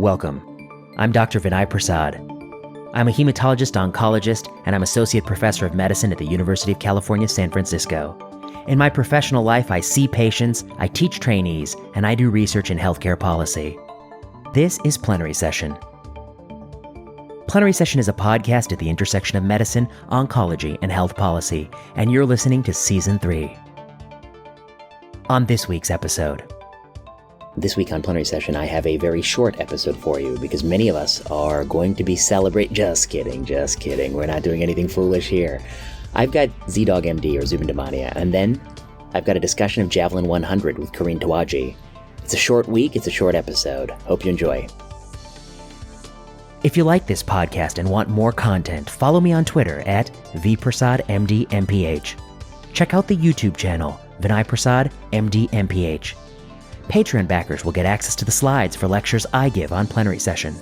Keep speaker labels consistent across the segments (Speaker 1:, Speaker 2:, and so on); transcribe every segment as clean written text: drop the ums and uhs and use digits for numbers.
Speaker 1: Welcome. I'm Dr. Vinay Prasad. I'm a hematologist oncologist, and I'm associate professor of medicine at the University of California, San Francisco. In my professional life, I see patients, I teach trainees, and I do research in healthcare policy. This is Plenary Session. Plenary Session is a podcast at the intersection of medicine, oncology, and health policy, and you're listening to Season 3. On this week's episode. This week on Plenary Session, I have a very short episode for you because many of us are going to be celebrating. Just kidding. We're not doing anything foolish here. I've got ZDoggMD or Zubin Damania, and then I've got a discussion of JAVELIN 100 with Karine Tawagi. It's a short week, it's a short episode. Hope you enjoy. If you like this podcast and want more content, follow me on Twitter at vprasadmdmph. Check out the YouTube channel, Vinay Prasad MD-MPH. Patreon backers will get access to the slides for lectures I give on Plenary Session.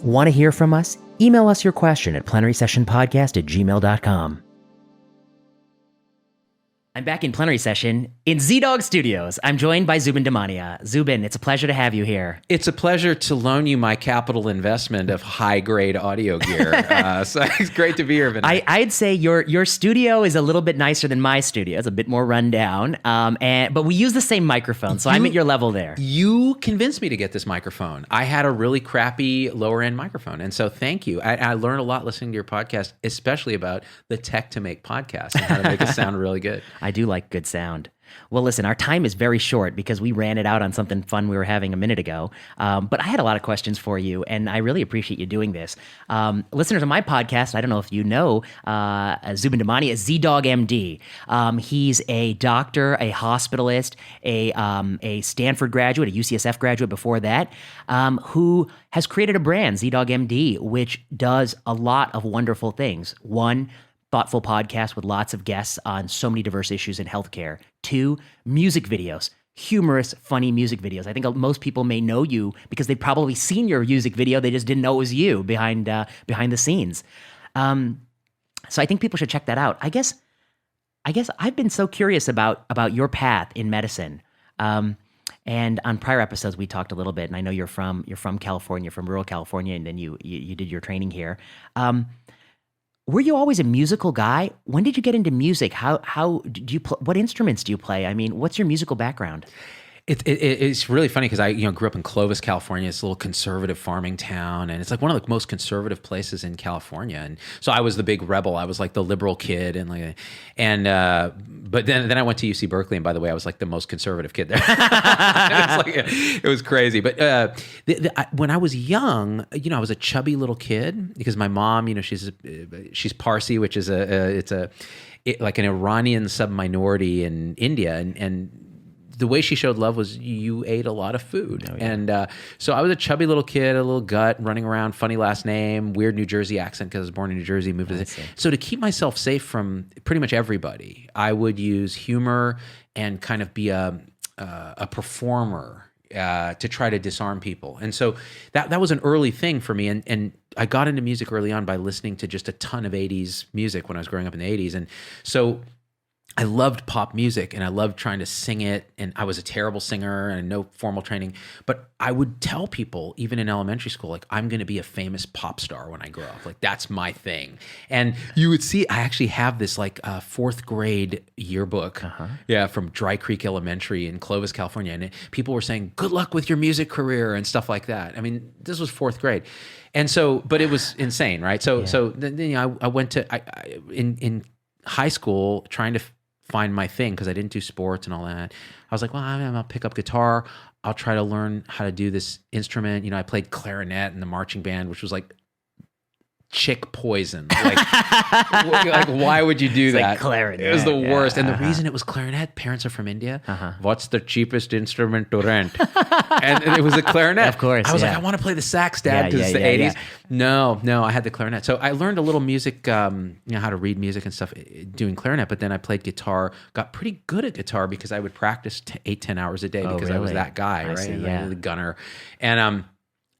Speaker 1: Want to hear from us? Email us your question at plenarysessionpodcast@gmail.com. I'm back in Plenary Session in ZDogg Studios. I'm joined by Zubin Damania. Zubin, it's a pleasure to have you here.
Speaker 2: It's a pleasure to loan you my capital investment of high-grade audio gear. So it's great to be here, Vinay.
Speaker 1: I'd say your studio is a little bit nicer than my studio. It's a bit more run down, but we use the same microphone, so I'm at your level there.
Speaker 2: You convinced me to get this microphone. I had a really crappy lower-end microphone, and so thank you. I learned a lot listening to your podcast, especially about the tech to make podcasts and how to make it sound really good.
Speaker 1: I do like good sound. Well, listen, our time is very short because we ran it out on something fun we were having a minute ago. But I had a lot of questions for you, and I really appreciate you doing this. Listeners of my podcast, I don't know if you know, Zubin Damania is ZDoggMD. He's a doctor, a hospitalist, a Stanford graduate, a UCSF graduate before that, who has created a brand, ZDoggMD, which does a lot of wonderful things. One, thoughtful podcast with lots of guests on so many diverse issues in healthcare. 2, music videos, humorous, funny music videos. I think most people may know you because they've probably seen your music video. They just didn't know it was you behind the scenes. So I think people should check that out. I guess I've been so curious about your path in medicine. And on prior episodes, we talked a little bit, and I know you're from California, from rural California, and then you did your training here. Were you always a musical guy? When did you get into music? How do you what instruments do you play? I mean, what's your musical background?
Speaker 2: It's really funny because I grew up in Clovis, California. It's a little conservative farming town, and it's like one of the most conservative places in California. And so I was the big rebel. I was like the liberal kid, but then I went to UC Berkeley, and by the way, I was like the most conservative kid there. It was crazy. But when I was young, I was a chubby little kid because my mom, she's Parsi, which is like an Iranian sub-minority in India, and the way she showed love was you ate a lot of food. Oh, yeah. And so I was a chubby little kid, a little gut, running around, funny last name, weird New Jersey accent because I was born in New Jersey, moved to So to keep myself safe from pretty much everybody, I would use humor and kind of be a performer to try to disarm people. And so that was an early thing for me. And I got into music early on by listening to just a ton of 80s music when I was growing up in the 80s. And so I loved pop music and I loved trying to sing it, and I was a terrible singer and no formal training, but I would tell people even in elementary school, like, I'm going to be a famous pop star when I grow up. Like, that's my thing. And you would see, I actually have this like fourth grade yearbook from Dry Creek Elementary in Clovis, California. And people were saying, good luck with your music career and stuff like that. I mean, this was fourth grade. And so, but it was insane, right? So then I went to, in high school trying to find my thing because I didn't do sports and all that. I was like, well, I'll pick up guitar. I'll try to learn how to do this instrument. I played clarinet in the marching band, which was like chick poison. Like, why would you do that?
Speaker 1: Like clarinet.
Speaker 2: It was the worst. And the reason it was clarinet, parents are from India. What's the cheapest instrument to rent? And it was a clarinet.
Speaker 1: Of course.
Speaker 2: I was like, I want to play the sax, Dad, because it's the 80s. No, I had the clarinet. So I learned a little music, how to read music and stuff doing clarinet, but then I played guitar, got pretty good at guitar because I would practice 8-10 hours a day because I was that guy, right? The gunner. And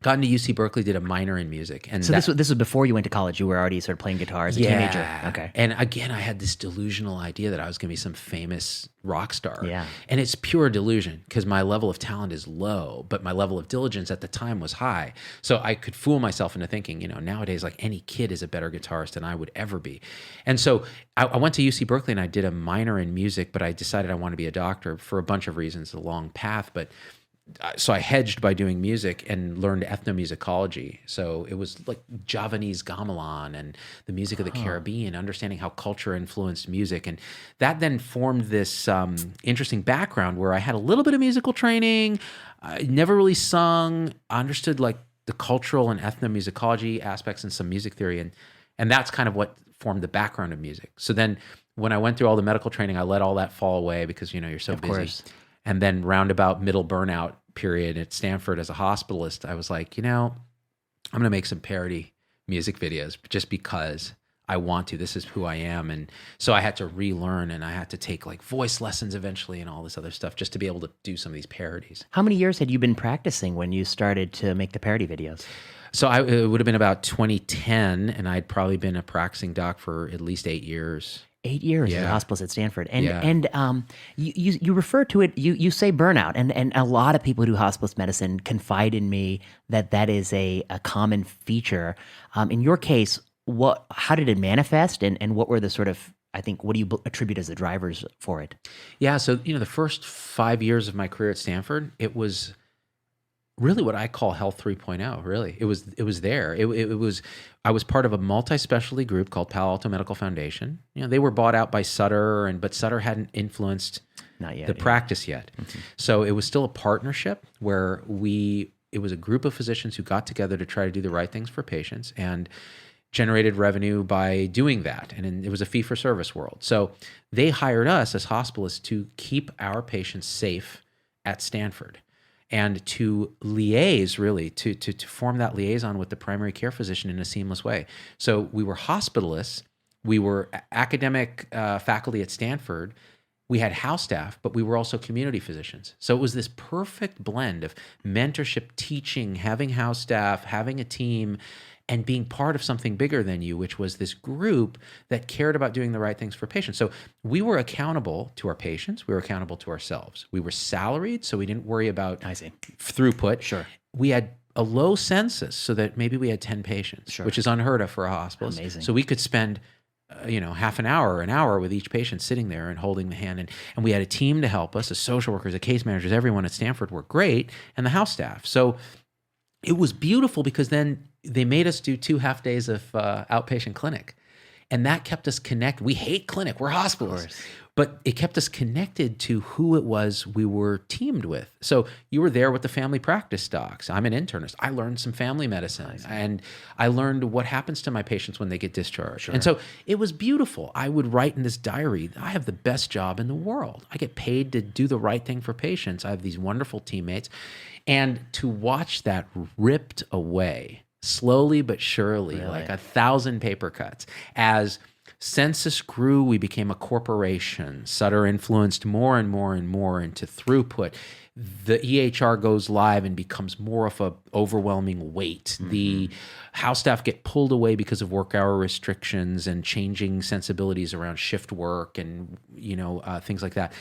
Speaker 2: got into UC Berkeley, did a minor in music. And
Speaker 1: So this was before you went to college. You were already sort of playing guitar as a teenager. Okay.
Speaker 2: And again, I had this delusional idea that I was going to be some famous rock star.
Speaker 1: Yeah.
Speaker 2: And it's pure delusion because my level of talent is low, but my level of diligence at the time was high. So I could fool myself into thinking, nowadays, like any kid is a better guitarist than I would ever be. And so I went to UC Berkeley and I did a minor in music, but I decided I wanted to be a doctor for a bunch of reasons, a long path. But so I hedged by doing music and learned ethnomusicology. So it was like Javanese gamelan and the music of the Caribbean, understanding how culture influenced music. And that then formed this interesting background where I had a little bit of musical training. I never really sung. I understood like the cultural and ethnomusicology aspects and some music theory. And that's kind of what formed the background of music. So then when I went through all the medical training, I let all that fall away because, you're so busy.
Speaker 1: Course.
Speaker 2: And then roundabout middle burnout period at Stanford as a hospitalist, I was like, I'm going to make some parody music videos just because I want to. This is who I am. And so I had to relearn and I had to take like voice lessons eventually and all this other stuff just to be able to do some of these parodies.
Speaker 1: How many years had you been practicing when you started to make the parody videos?
Speaker 2: So it would have been about 2010, and I'd probably been a practicing doc for at least 8 years.
Speaker 1: 8 years as a
Speaker 2: Yeah.
Speaker 1: hospitalist at Stanford, and
Speaker 2: Yeah.
Speaker 1: you refer to it. You say burnout, and a lot of people who do hospitalist medicine confide in me that is a common feature. In your case, how did it manifest, and what were the sort of, I think, what do you attribute as the drivers for it?
Speaker 2: Yeah, so the first 5 years of my career at Stanford, it was really what I call Health 3.0. Really, it was there. It was. I was part of a multi-specialty group called Palo Alto Medical Foundation. They were bought out by Sutter, but Sutter hadn't influenced
Speaker 1: Not yet.
Speaker 2: the practice yet. Mm-hmm. So it was still a partnership where it was a group of physicians who got together to try to do the right things for patients and generated revenue by doing that. And it was a fee-for-service world. So they hired us as hospitalists to keep our patients safe at Stanford and to liaise, really, to form that liaison with the primary care physician in a seamless way. So we were hospitalists, we were academic faculty at Stanford, we had house staff, but we were also community physicians. So it was this perfect blend of mentorship, teaching, having house staff, having a team, and being part of something bigger than you, which was this group that cared about doing the right things for patients. So we were accountable to our patients. We were accountable to ourselves. We were salaried, so we didn't worry about throughput.
Speaker 1: Sure.
Speaker 2: We had a low census so that maybe we had 10 patients, which is unheard of for a hospital.
Speaker 1: Amazing.
Speaker 2: So we could spend half an hour with each patient sitting there and holding the hand. And we had a team to help us, the social workers, the case managers, everyone at Stanford were great, and the house staff. So it was beautiful because then they made us do 2 half days of outpatient clinic. And that kept us connected. We hate clinic. We're hospitalists. But it kept us connected to who it was we were teamed with. So you were there with the family practice docs. I'm an internist. I learned some family medicine. And I learned what happens to my patients when they get discharged. Sure. And so it was beautiful. I would write in this diary, I have the best job in the world. I get paid to do the right thing for patients. I have these wonderful teammates. And to watch that ripped away, slowly but surely, like 1,000 paper cuts. As census grew, we became a corporation. Sutter influenced more and more and more into throughput. The EHR goes live and becomes more of a overwhelming weight. Mm-hmm. The house staff get pulled away because of work hour restrictions and changing sensibilities around shift work and things like that.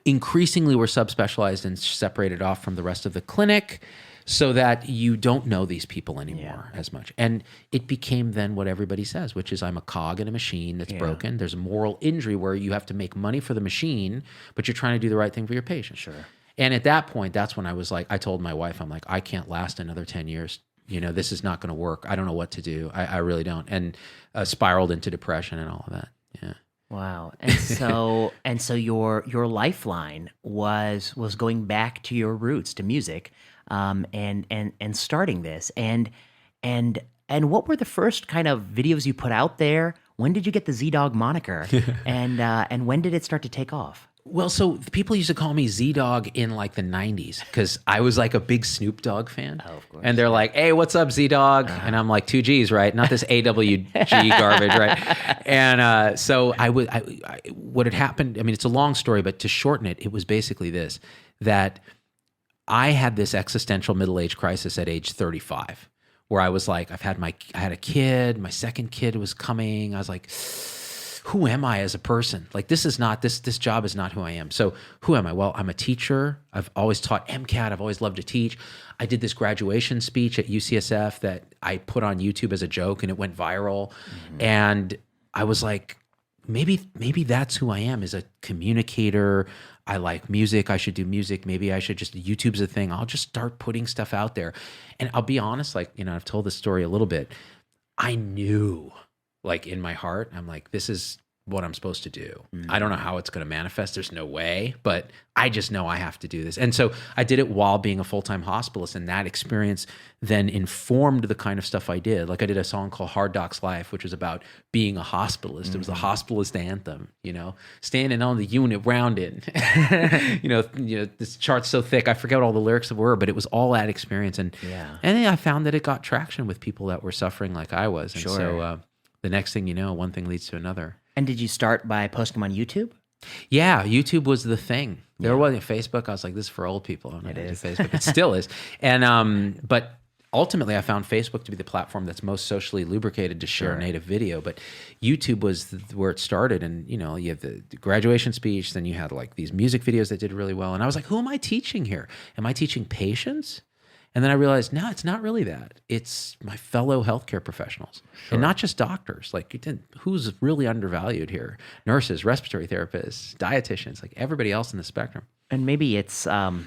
Speaker 2: Increasingly, we're subspecialized and separated off from the rest of the clinic so that you don't know these people anymore as much. And it became then what everybody says, which is I'm a cog in a machine that's broken. There's a moral injury where you have to make money for the machine, but you're trying to do the right thing for your patient.
Speaker 1: Sure.
Speaker 2: And at that point, that's when I was like, I told my wife, I'm like, I can't last another 10 years. This is not going to work. I don't know what to do. I really don't. And spiraled into depression and all of that. Yeah.
Speaker 1: Wow. And so your lifeline was going back to your roots, to music, and starting this. And what were the first kind of videos you put out there? When did you get the ZDogg moniker? And when did it start to take off?
Speaker 2: Well, so people used to call me ZDogg in like the 90s because I was like a big Snoop Dogg fan. Oh, of course. And they're like, hey, what's up, ZDogg? And I'm like, 2 G's, right? Not this AWG garbage, right? And so what had happened, I mean, it's a long story, but to shorten it, it was basically this, that I had this existential middle-age crisis at age 35 where I was like, I had a kid, my second kid was coming. I was like, who am I as a person? Like, this job is not who I am. So who am I? Well, I'm a teacher. I've always taught MCAT. I've always loved to teach. I did this graduation speech at UCSF that I put on YouTube as a joke and it went viral. And I was like, maybe that's who I am, as a communicator. I like music. I should do music. Maybe I should just, YouTube's a thing. I'll just start putting stuff out there. And I'll be honest, like, I've told this story a little bit. I knew, like, in my heart, I'm like, this is what I'm supposed to do. I don't know how it's going to manifest. There's no way, but I just know I have to do this. And so I did it while being a full-time hospitalist, and that experience then informed the kind of stuff I did. Like, I did a song called Hard Doc's Life, which was about being a hospitalist. It was the hospitalist anthem, standing on the unit rounded. This chart's so thick, I forget what all the lyrics were, but it was all that experience. And then I found that it got traction with people that were suffering like I was. And so the next thing you know, one thing leads to another.
Speaker 1: And did you start by posting them on YouTube?
Speaker 2: Yeah, YouTube was the thing. There wasn't Facebook. I was like, this is for old people. I'm not gonna do Facebook. It still is. And but ultimately, I found Facebook to be the platform that's most socially lubricated to share native video. But YouTube was where it started. And you have the graduation speech. Then you had like these music videos that did really well. And I was like, who am I teaching here? Am I teaching patients? And then I realized, no, it's not really that. It's my fellow healthcare professionals, and not just doctors. Like, who's really undervalued here? Nurses, respiratory therapists, dietitians, like everybody else in the spectrum.
Speaker 1: And maybe it's not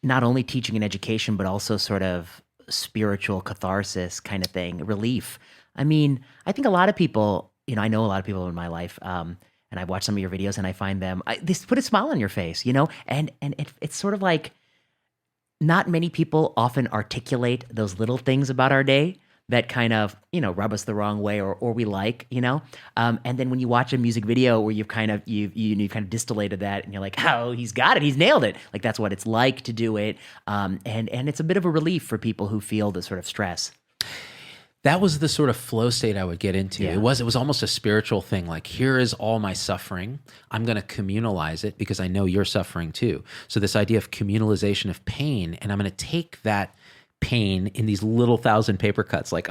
Speaker 1: only teaching and education, but also sort of spiritual catharsis kind of thing, relief. I mean, I think a lot of people, I know a lot of people in my life, and I've watched some of your videos, and I find them, they put a smile on your face, and it's sort of like, not many people often articulate those little things about our day that kind of, rub us the wrong way or we like, and then when you watch a music video where you've kind of distillated that and you're like, oh, he's got it. He's nailed it. Like, that's what it's like to do it. And it's a bit of a relief for people who feel the sort of stress.
Speaker 2: That was the sort of flow state I would get into.
Speaker 1: Yeah.
Speaker 2: It was almost a spiritual thing. Like, here is all my suffering. I'm going to communalize it because I know you're suffering too. So this idea of communalization of pain, and I'm going to take that pain in these little 1,000 paper cuts, like,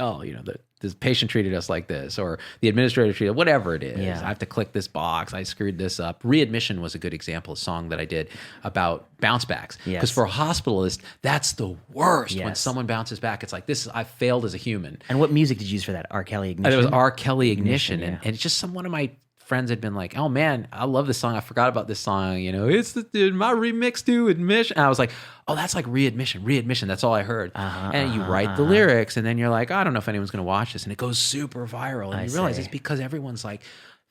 Speaker 2: this patient treated us like this, or the administrator treated, whatever it is.
Speaker 1: Yeah.
Speaker 2: I have to click this box. I screwed this up. Readmission was a good example, a song that I did about bounce backs. Because for a hospitalist, that's the worst. When someone bounces back, it's like, I failed as a human.
Speaker 1: And what music did you use for that? R. Kelly Ignition?
Speaker 2: It was R. Kelly Ignition.
Speaker 1: Yeah.
Speaker 2: And it's just one of my friends had been like, oh man, I love this song. I forgot about this song. It's my remix to Admission. And I was like, oh, that's like readmission. That's all I heard. And you write the lyrics, and then you're like, I don't know if anyone's going to watch this. And it goes super viral. And you realize it's because everyone's like,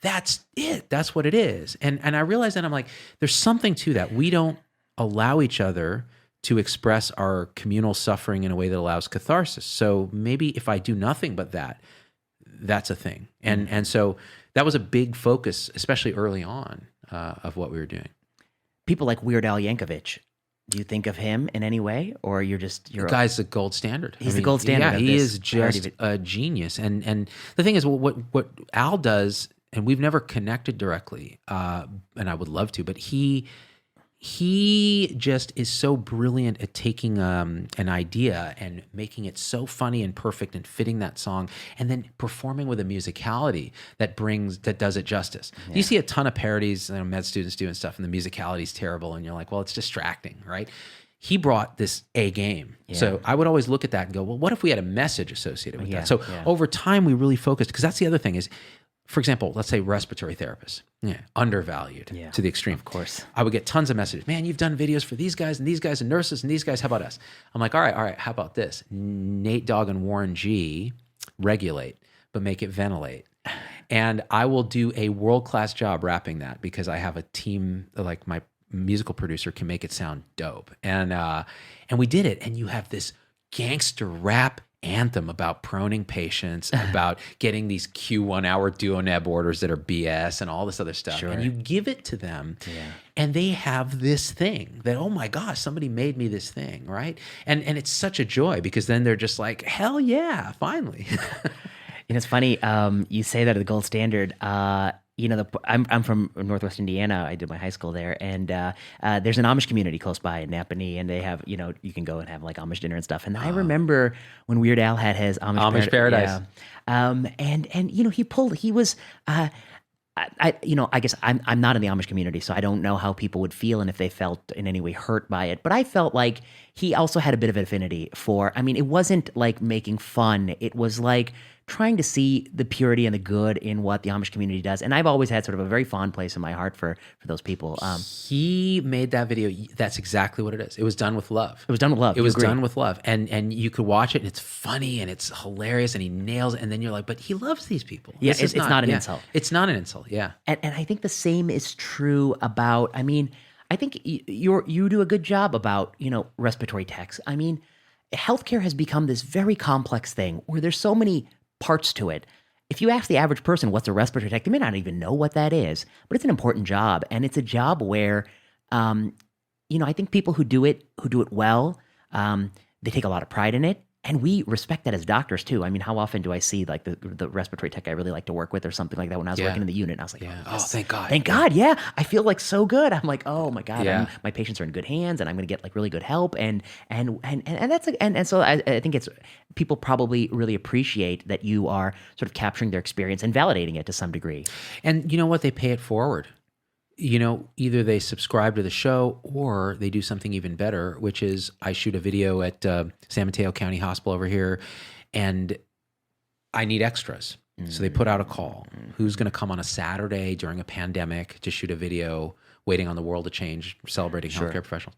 Speaker 2: that's it. That's what it is. And I realized that I'm like, there's something to that. We don't allow each other to express our communal suffering in a way that allows catharsis. So maybe if I do nothing but that, that's a thing. And so that was a big focus, especially early on, of what we were doing.
Speaker 1: People like Weird Al Yankovic. Do you think of him in any way, or you're
Speaker 2: the guy's the gold standard?
Speaker 1: He's the gold standard.
Speaker 2: Yeah, he is just a genius. And the thing is, what Al does, and we've never connected directly, and I would love to, but he just is so brilliant at taking an idea and making it so funny and perfect and fitting that song, and then performing with a musicality that does it justice. Yeah. You see a ton of parodies, med students doing stuff, and the musicality is terrible, and you're like, well, it's distracting, right? He brought this A game. Yeah. So I would always look at that and go, well, what if we had a message associated with that? So over time, we really focused, because that's the other thing is, for example, let's say respiratory therapists, undervalued to the extreme.
Speaker 1: Of course.
Speaker 2: I would get tons of messages. Man, you've done videos for these guys and nurses and these guys. How about us? I'm like, all right. How about this? Nate Dogg and Warren G regulate, but make it ventilate. And I will do a world-class job rapping that because I have a team, like my musical producer can make it sound dope. And we did it. And you have this gangster rap anthem about proning patients, about getting these Q1 hour duoneb orders that are BS and all this other stuff. Sure. And you give it to them and they have this thing that, oh my gosh, somebody made me this thing, right? And it's such a joy because then they're just like, hell yeah, finally.
Speaker 1: It's funny, you say that at the gold standard. I'm from Northwest Indiana. I did my high school there, and there's an Amish community close by in Napanee, and they have, you can go and have like Amish dinner and stuff. And I remember when Weird Al had his
Speaker 2: Amish Paradise.
Speaker 1: Yeah. And he was. I guess I'm not in the Amish community, so I don't know how people would feel and if they felt in any way hurt by it. But I felt like he also had a bit of an affinity for, it wasn't like making fun. It was like trying to see the purity and the good in what the Amish community does. And I've always had sort of a very fond place in my heart for those people.
Speaker 2: He made that video. That's exactly what it is. It was done with love.
Speaker 1: It was done with love.
Speaker 2: It was done with love. And you could watch it and it's funny and it's hilarious and he nails it. And then you're like, but he loves these people.
Speaker 1: Yeah, it's not an insult.
Speaker 2: It's not an insult. Yeah.
Speaker 1: And I think the same is true about, I think you do a good job about, respiratory techs. Healthcare has become this very complex thing where there's so many parts to it. If you ask the average person what's a respiratory tech, they may not even know what that is, but it's an important job. And it's a job where, I think people who do it well, they take a lot of pride in it. And we respect that as doctors too. How often do I see like the respiratory tech I really like to work with or something like that when I was working in the unit? And I was like,
Speaker 2: oh, thank God.
Speaker 1: Thank God. Yeah. I feel like so good. I'm like, oh my God,
Speaker 2: Yeah.
Speaker 1: my patients are in good hands and I'm going to get like really good help. And so I think it's, people probably really appreciate that you are sort of capturing their experience and validating it to some degree.
Speaker 2: And you know what? They pay it forward. Either they subscribe to the show or they do something even better, which is I shoot a video at San Mateo County Hospital over here and I need extras. So they put out a call. Who's going to come on a Saturday during a pandemic to shoot a video waiting on the world to change, celebrating healthcare professionals?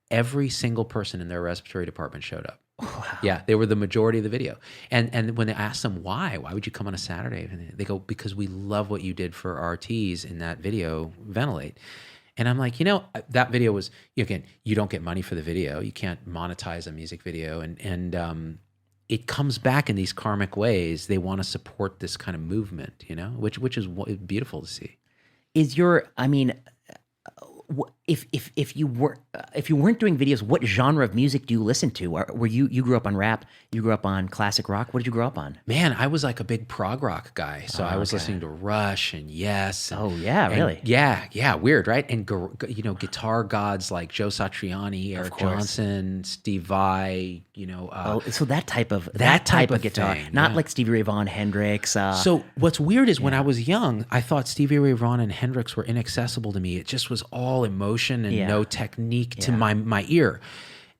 Speaker 2: Every single person in their respiratory department showed up.
Speaker 1: Wow.
Speaker 2: Yeah, they were the majority of the video. And when they asked them why would you come on a Saturday? And they go, because we love what you did for RTs in that video, Ventilate. And I'm like, that video was, again, you don't get money for the video. You can't monetize a music video. And it comes back in these karmic ways. They want to support this kind of movement, which is beautiful to see.
Speaker 1: Is your, if you weren't doing videos, what genre of music do you listen to? Were you grew up on rap? You grew up on classic rock? What did you grow up on?
Speaker 2: Man, I was like a big prog rock guy. So I was listening to Rush and Yes. And,
Speaker 1: really?
Speaker 2: Yeah, weird, right? And guitar gods like Joe Satriani, Eric Johnson, Steve Vai.
Speaker 1: So that type of guitar,
Speaker 2: thing,
Speaker 1: not like Stevie Ray Vaughan, Hendrix.
Speaker 2: So what's weird is when I was young, I thought Stevie Ray Vaughan and Hendrix were inaccessible to me. It just was all emotion and no technique to my ear.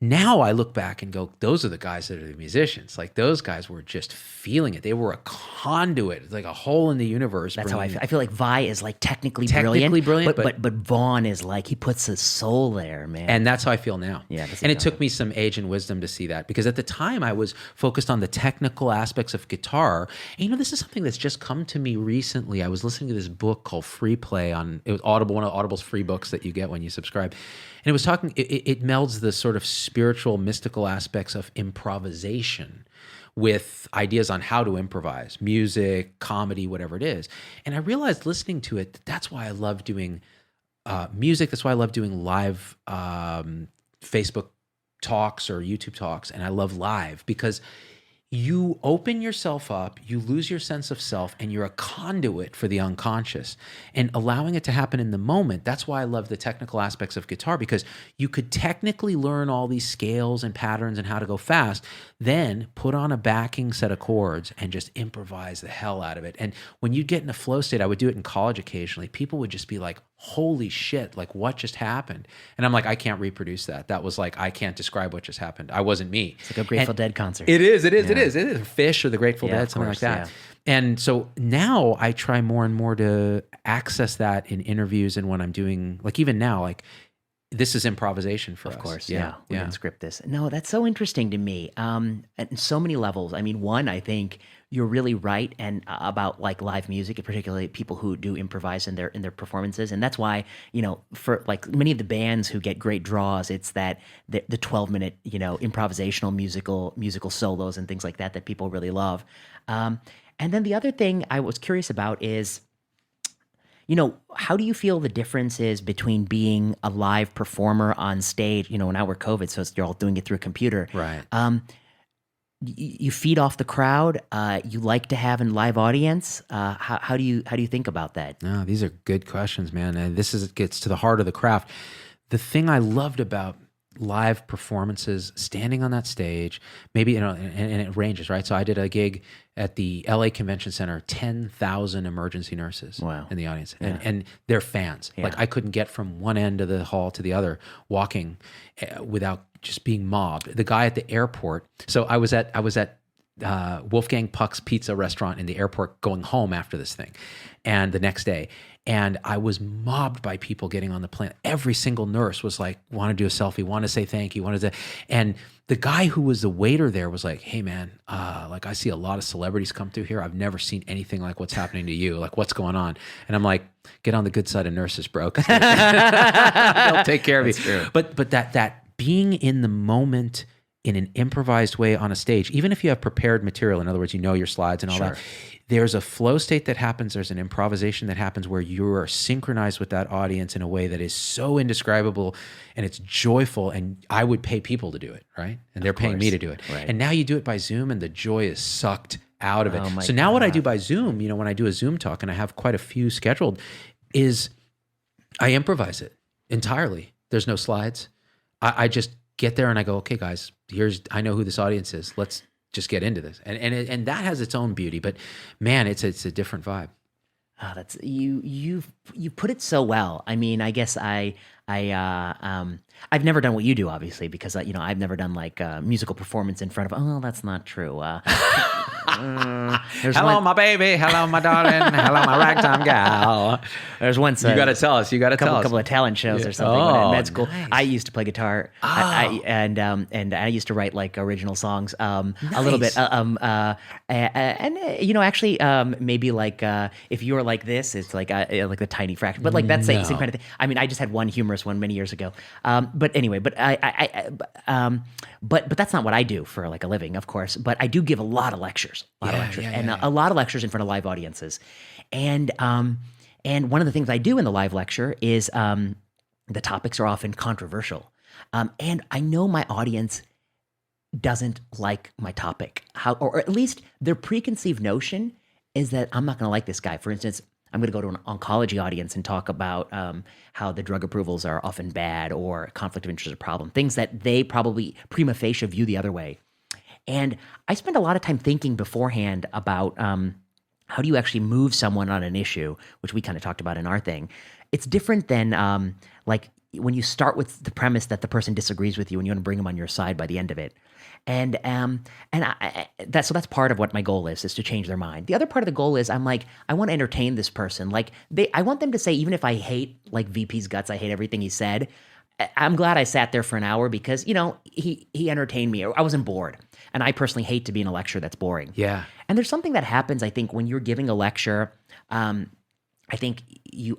Speaker 2: Now I look back and go, those are the guys that are the musicians. Like those guys were just feeling it. They were a conduit, like a hole in the universe.
Speaker 1: That's how I feel. I feel like Vai is like technically brilliant, but Vaughan is like, he puts his soul there, man.
Speaker 2: And that's how I feel now.
Speaker 1: Yeah,
Speaker 2: and it took me some age and wisdom to see that, because at the time I was focused on the technical aspects of guitar. And this is something that's just come to me recently. I was listening to this book called Free Play it was Audible, one of Audible's free books that you get when you subscribe. And it was talking, it melds the sort of spiritual, mystical aspects of improvisation with ideas on how to improvise, music, comedy, whatever it is. And I realized listening to it, that's why I love doing music. That's why I love doing live Facebook talks or YouTube talks. And I love live because you open yourself up, you lose your sense of self, and you're a conduit for the unconscious. And allowing it to happen in the moment, that's why I love the technical aspects of guitar, because you could technically learn all these scales and patterns and how to go fast, then put on a backing set of chords and just improvise the hell out of it. And when you get in a flow state, I would do it in college occasionally, people would just be like, holy shit, like what just happened? And I'm like, I can't reproduce that. That was like, I can't describe what just happened. I wasn't me.
Speaker 1: It's like a Grateful Dead concert.
Speaker 2: It is. Fish or the Grateful Dead, something like that. Yeah. And so now I try more and more to access that in interviews and when I'm doing, like even now, like this is improvisation for us.
Speaker 1: Of course, yeah. We didn't script this. No, that's so interesting to me. At so many levels. One, I think you're really right, and about like live music, and particularly people who do improvise in their performances, and that's why for like many of the bands who get great draws, it's that the 12-minute improvisational musical solos and things like that people really love. And then the other thing I was curious about is, how do you feel the difference is between being a live performer on stage? Now we're COVID, so you're all doing it through a computer,
Speaker 2: right?
Speaker 1: you feed off the crowd. You like to have a live audience. How do you think about that?
Speaker 2: No, these are good questions, man. And gets to the heart of the craft. The thing I loved about live performances, standing on that stage, maybe, and it ranges, right? So I did a gig at the LA Convention Center, 10,000 emergency nurses in the audience, and they're fans.
Speaker 1: Yeah.
Speaker 2: Like I couldn't get from one end of the hall to the other walking without just being mobbed. The guy at the airport. So I was at Wolfgang Puck's Pizza restaurant in the airport going home after this thing, and the next day. And I was mobbed by people getting on the plane. Every single nurse was like, want to do a selfie, want to say thank you, and the guy who was the waiter there was like, hey man, like I see a lot of celebrities come through here. I've never seen anything like what's happening to you. Like what's going on? And I'm like, get on the good side of nurses, bro. They'll take care of you.
Speaker 1: True.
Speaker 2: But that being in the moment in an improvised way on a stage, even if you have prepared material, in other words, your slides and all that, there's a flow state that happens. There's an improvisation that happens where you are synchronized with that audience in a way that is so indescribable and it's joyful. And I would pay people to do it, right? And they're paying me to do it.
Speaker 1: Right.
Speaker 2: And now you do it by Zoom and the joy is sucked out of it.
Speaker 1: Oh my
Speaker 2: So now what I
Speaker 1: God.
Speaker 2: do by Zoom, when I do a Zoom talk, and I have quite a few scheduled, is I improvise it entirely. There's no slides. I just get there and I go, okay, guys, I know who this audience is. Let's just get into this. And that has its own beauty, but man, it's a different vibe.
Speaker 1: Oh, that's you put it so well. I mean, I guess I've never done what you do, obviously, because I've never done like a musical performance in front of. Oh, that's not true.
Speaker 2: Hello, my baby. Hello, my darling. Hello, my ragtime gal.
Speaker 1: There's once
Speaker 2: You got to tell us. You got to tell us.
Speaker 1: A couple of talent shows or something when in med school. I used to play guitar, and I used to write like original songs, a little bit, actually, maybe like if you're like this, it's like the tiny fraction, but like that's the same kind of thing. I mean, I just had one humorous one many years ago, but anyway, but but that's not what I do for like a living, of course. But I do give a lot of lectures, a lot of lectures in front of live audiences, and one of the things I do in the live lecture is the topics are often controversial, and I know my audience doesn't like my topic, or at least their preconceived notion is that I'm not going to like this guy. For instance, I'm going to go to an oncology audience and talk about how the drug approvals are often bad or conflict of interest is a problem, things that they probably prima facie view the other way. And I spend a lot of time thinking beforehand about how do you actually move someone on an issue, which we kind of talked about in our thing. It's different than like when you start with the premise that the person disagrees with you and you want to bring them on your side by the end of it. And that's part of what my goal is to change their mind. The other part of the goal is I'm like, I want to entertain this person. Like I want them to say, even if I hate like VP's guts, I hate everything he said, I'm glad I sat there for an hour because, he entertained me. I wasn't bored. And I personally hate to be in a lecture that's boring.
Speaker 2: Yeah.
Speaker 1: And there's something that happens, I think, when you're giving a lecture. I think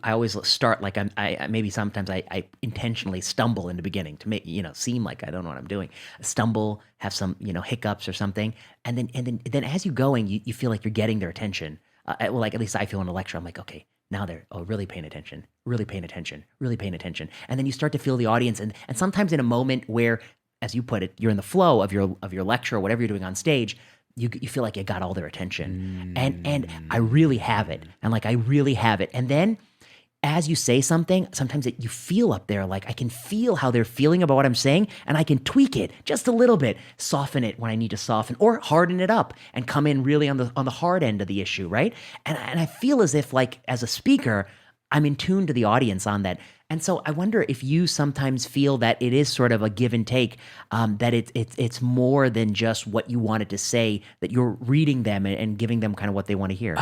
Speaker 1: I always start like maybe sometimes I intentionally stumble in the beginning to make seem like I don't know what I'm doing. Stumble, have some hiccups or something, and then as you're going, you feel like you're getting their attention. Well, like at least I feel in a lecture, I'm like, okay, now they're really paying attention, really paying attention, really paying attention, and then you start to feel the audience, and sometimes in a moment where, as you put it, you're in the flow of your lecture or whatever you're doing on stage. You feel like you got all their attention, and I really have it, and like I really have it. And then, as you say something, sometimes you feel up there, like I can feel how they're feeling about what I'm saying, and I can tweak it just a little bit, soften it when I need to soften, or harden it up and come in really on the hard end of the issue, right? And I feel as if like as a speaker, I'm in tune to the audience on that. And so I wonder if you sometimes feel that it is sort of a give and take, that it's more than just what you wanted to say, that you're reading them and giving them kind of what they want to hear.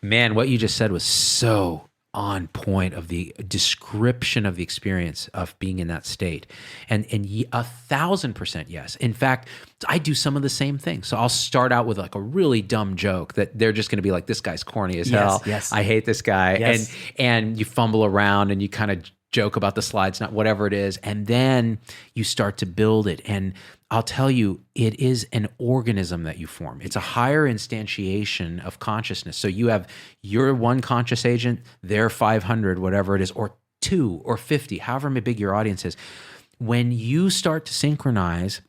Speaker 2: Man, what you just said was so on point of the description of the experience of being in that state. And 1,000% yes. In fact, I do some of the same things. So I'll start out with like a really dumb joke that they're just going to be like, this guy's corny as hell.
Speaker 1: Yes.
Speaker 2: I hate this guy.
Speaker 1: Yes.
Speaker 2: And you fumble around and you kind of joke about the slides, not whatever it is. And then you start to build it. And I'll tell you, it is an organism that you form. It's a higher instantiation of consciousness. So you have your one conscious agent, their 500, whatever it is, or 2 or 50, however big your audience is. When you start to synchronize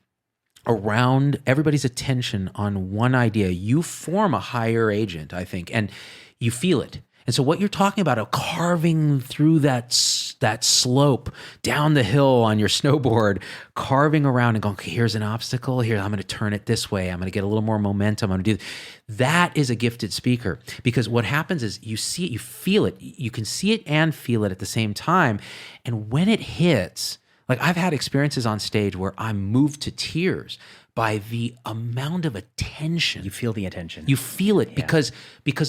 Speaker 2: around everybody's attention on one idea, you form a higher agent, I think, and you feel it. And so what you're talking about, carving through that slope down the hill on your snowboard, carving around and going, okay, here's an obstacle. Here, I'm going to turn it this way. I'm going to get a little more momentum. I'm going to do that. Is a gifted speaker, because what happens is you see it, you feel it. You can see it and feel it at the same time. And when it hits, like I've had experiences on stage where I'm moved to tears by the amount of attention.
Speaker 1: You feel the attention.
Speaker 2: You feel it because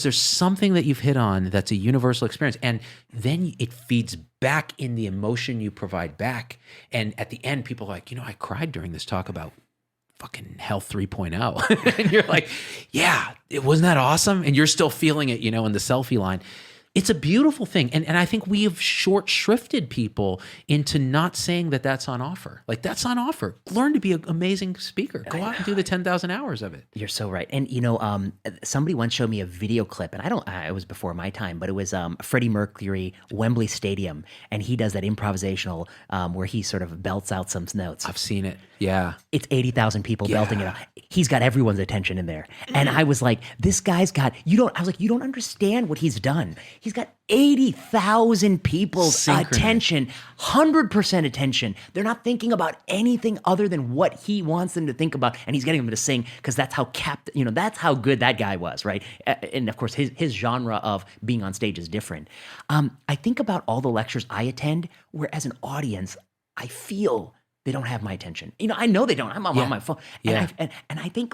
Speaker 2: there's something that you've hit on that's a universal experience. And then it feeds back in the emotion you provide back. And at the end, people are like, I cried during this talk about fucking Health 3.0. And you're like, yeah, wasn't that awesome? And you're still feeling it, in the selfie line. It's a beautiful thing. And I think we have short shrifted people into not saying that that's on offer. Like, that's on offer. Learn to be an amazing speaker. Go out and do the 10,000 hours of it.
Speaker 1: You're so right. And, somebody once showed me a video clip, and it was before my time, but it was Freddie Mercury, Wembley Stadium. And he does that improvisational where he sort of belts out some notes.
Speaker 2: I've seen it. Yeah.
Speaker 1: It's 80,000 people belting it out. He's got everyone's attention in there. And I was like, this guy's got, you don't understand what he's done. He's got 80,000 people's attention, 100% attention. They're not thinking about anything other than what he wants them to think about. And he's getting them to sing because that's how that's how good that guy was, right? And of course, his genre of being on stage is different. I think about all the lectures I attend where as an audience, I feel they don't have my attention. I know they don't. I'm on my phone. And I think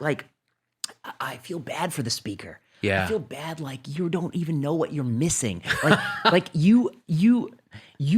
Speaker 1: I feel bad for the speaker.
Speaker 2: Yeah.
Speaker 1: I feel bad like you don't even know what you're missing. Like you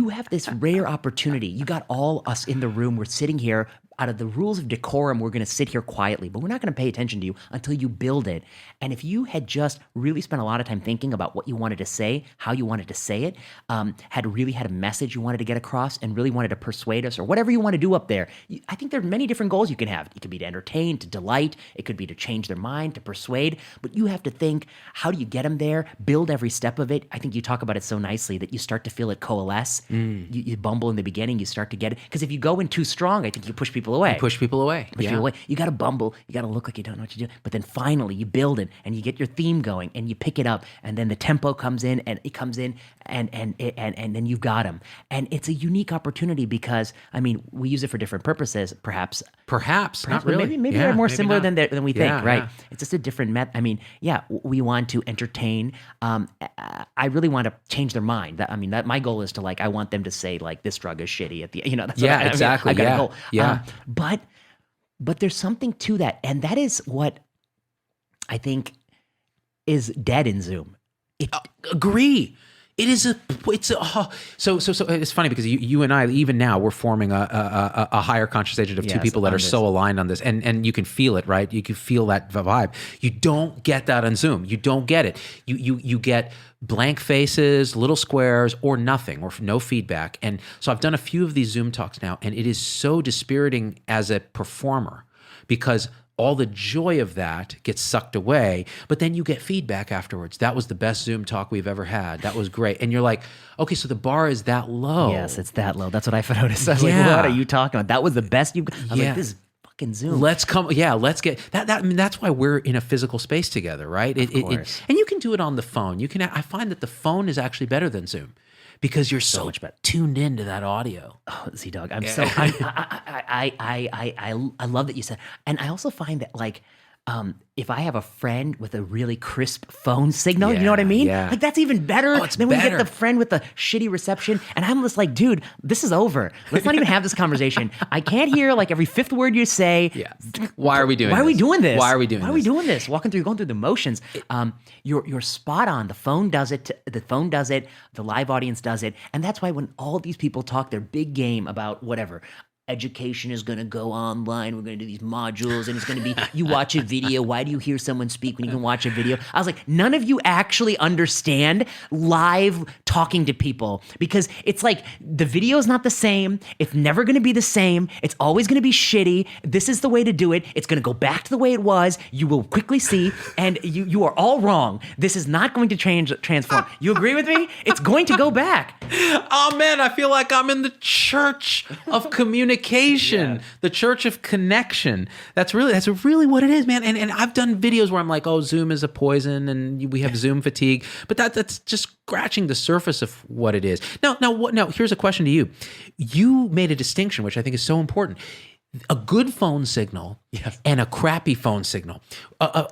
Speaker 1: have this rare opportunity. You got all us in the room. We're sitting here. Out of the rules of decorum, we're going to sit here quietly, but we're not going to pay attention to you until you build it. And if you had just really spent a lot of time thinking about what you wanted to say, how you wanted to say it, had a message you wanted to get across and really wanted to persuade us or whatever you want to do up there, I think there are many different goals you can have. It could be to entertain, to delight. It could be to change their mind, to persuade. But you have to think, how do you get them there? Build every step of it. I think you talk about it so nicely that you start to feel it coalesce. You bumble in the beginning. You start to get it. Because if you go in too strong, I think you push people away.
Speaker 2: Push people away.
Speaker 1: You got to bumble. You got to look like you don't know what you're doing. But then finally you build it and you get your theme going and you pick it up and then the tempo comes in and it comes in and then you've got them. And it's a unique opportunity because, we use it for different purposes, perhaps.
Speaker 2: Not really.
Speaker 1: Maybe they're more similar than we think, right?
Speaker 2: Yeah.
Speaker 1: It's just a different method. We want to entertain. I really want to change their mind. That my goal is to I want them to say this drug is shitty at the that's what
Speaker 2: exactly.
Speaker 1: I've got a goal.
Speaker 2: Yeah.
Speaker 1: But there's something to that, and that is what I think is dead in Zoom.
Speaker 2: Agree. So it's funny because you and I, even now, we're forming a higher conscious agent of two people that are so aligned on this, and you can feel it, right? You can feel that vibe. You don't get that on Zoom. You don't get it. You get blank faces, little squares, or nothing, or no feedback. And so I've done a few of these Zoom talks now, and it is so dispiriting as a performer because all the joy of that gets sucked away, but then you get feedback afterwards. That was the best Zoom talk we've ever had. That was great. And you're like, okay, so the bar is that low.
Speaker 1: Yes, it's that low. That's what I noticed. I was like, what are you talking about? That was the best I was like, this is fucking Zoom.
Speaker 2: Let's get that. That's why we're in a physical space together, right?
Speaker 1: Of course.
Speaker 2: And you can do it on the phone. I find that the phone is actually better than Zoom. Because you're so much better tuned into that audio.
Speaker 1: Oh, ZDogg, I love that you said, and I also find that if I have a friend with a really crisp phone signal, you know what I mean?
Speaker 2: Yeah.
Speaker 1: That's even better than when you get
Speaker 2: better.
Speaker 1: the friend with the shitty reception. And I'm just like, dude, this is over. Let's not even have this conversation. I can't hear every fifth word you say.
Speaker 2: Yeah. Why are we doing this?
Speaker 1: Why are we doing this?
Speaker 2: Why are we doing this?
Speaker 1: Going through the motions. You're spot on. The phone does it. The live audience does it. And that's why when all these people talk their big game about whatever, education is going to go online. We're going to do these modules and it's going to be, you watch a video. Why do you hear someone speak when you can watch a video? I was like, none of you actually understand live talking to people because it's the video is not the same. It's never going to be the same. It's always going to be shitty. This is the way to do it. It's going to go back to the way it was. You will quickly see, and you are all wrong. This is not going to transform. You agree with me? It's going to go back.
Speaker 2: Oh man, I feel like I'm in the church of communication communication, the church of connection. That's really what it is, man. And I've done videos where I'm like, oh, Zoom is a poison and we have Zoom fatigue, but that's just scratching the surface of what it is. Now, here's a question to you. You made a distinction, which I think is so important. A good phone signal and a crappy phone signal.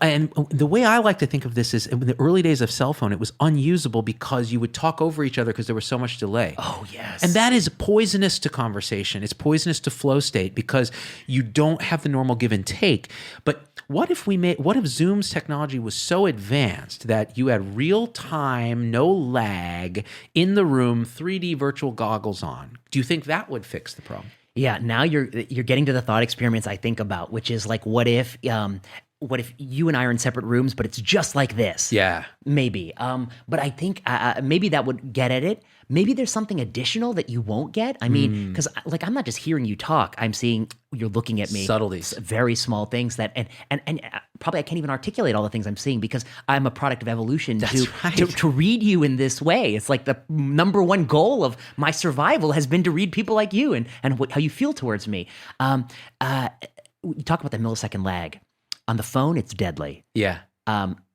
Speaker 2: And the way I like to think of this is in the early days of cell phone, it was unusable because you would talk over each other because there was so much delay.
Speaker 1: Oh, yes.
Speaker 2: And that is poisonous to conversation. It's poisonous to flow state because you don't have the normal give and take. But what if Zoom's technology was so advanced that you had real time, no lag, in the room, 3D virtual goggles on? Do you think that would fix the problem?
Speaker 1: Yeah, now you're getting to the thought experiments I think about, which is like, what if you and I are in separate rooms, but it's just like this?
Speaker 2: Yeah,
Speaker 1: maybe. But I think maybe that would get at it. Maybe there's something additional that you won't get. I mean, because like I'm not just hearing you talk; I'm seeing you're looking at me.
Speaker 2: Subtleties,
Speaker 1: very small things that, and probably I can't even articulate all the things I'm seeing because I'm a product of evolution. To read you in this way. It's like the number one goal of my survival has been to read people like you and how you feel towards me. You talk about the millisecond lag on the phone; it's deadly.
Speaker 2: Yeah.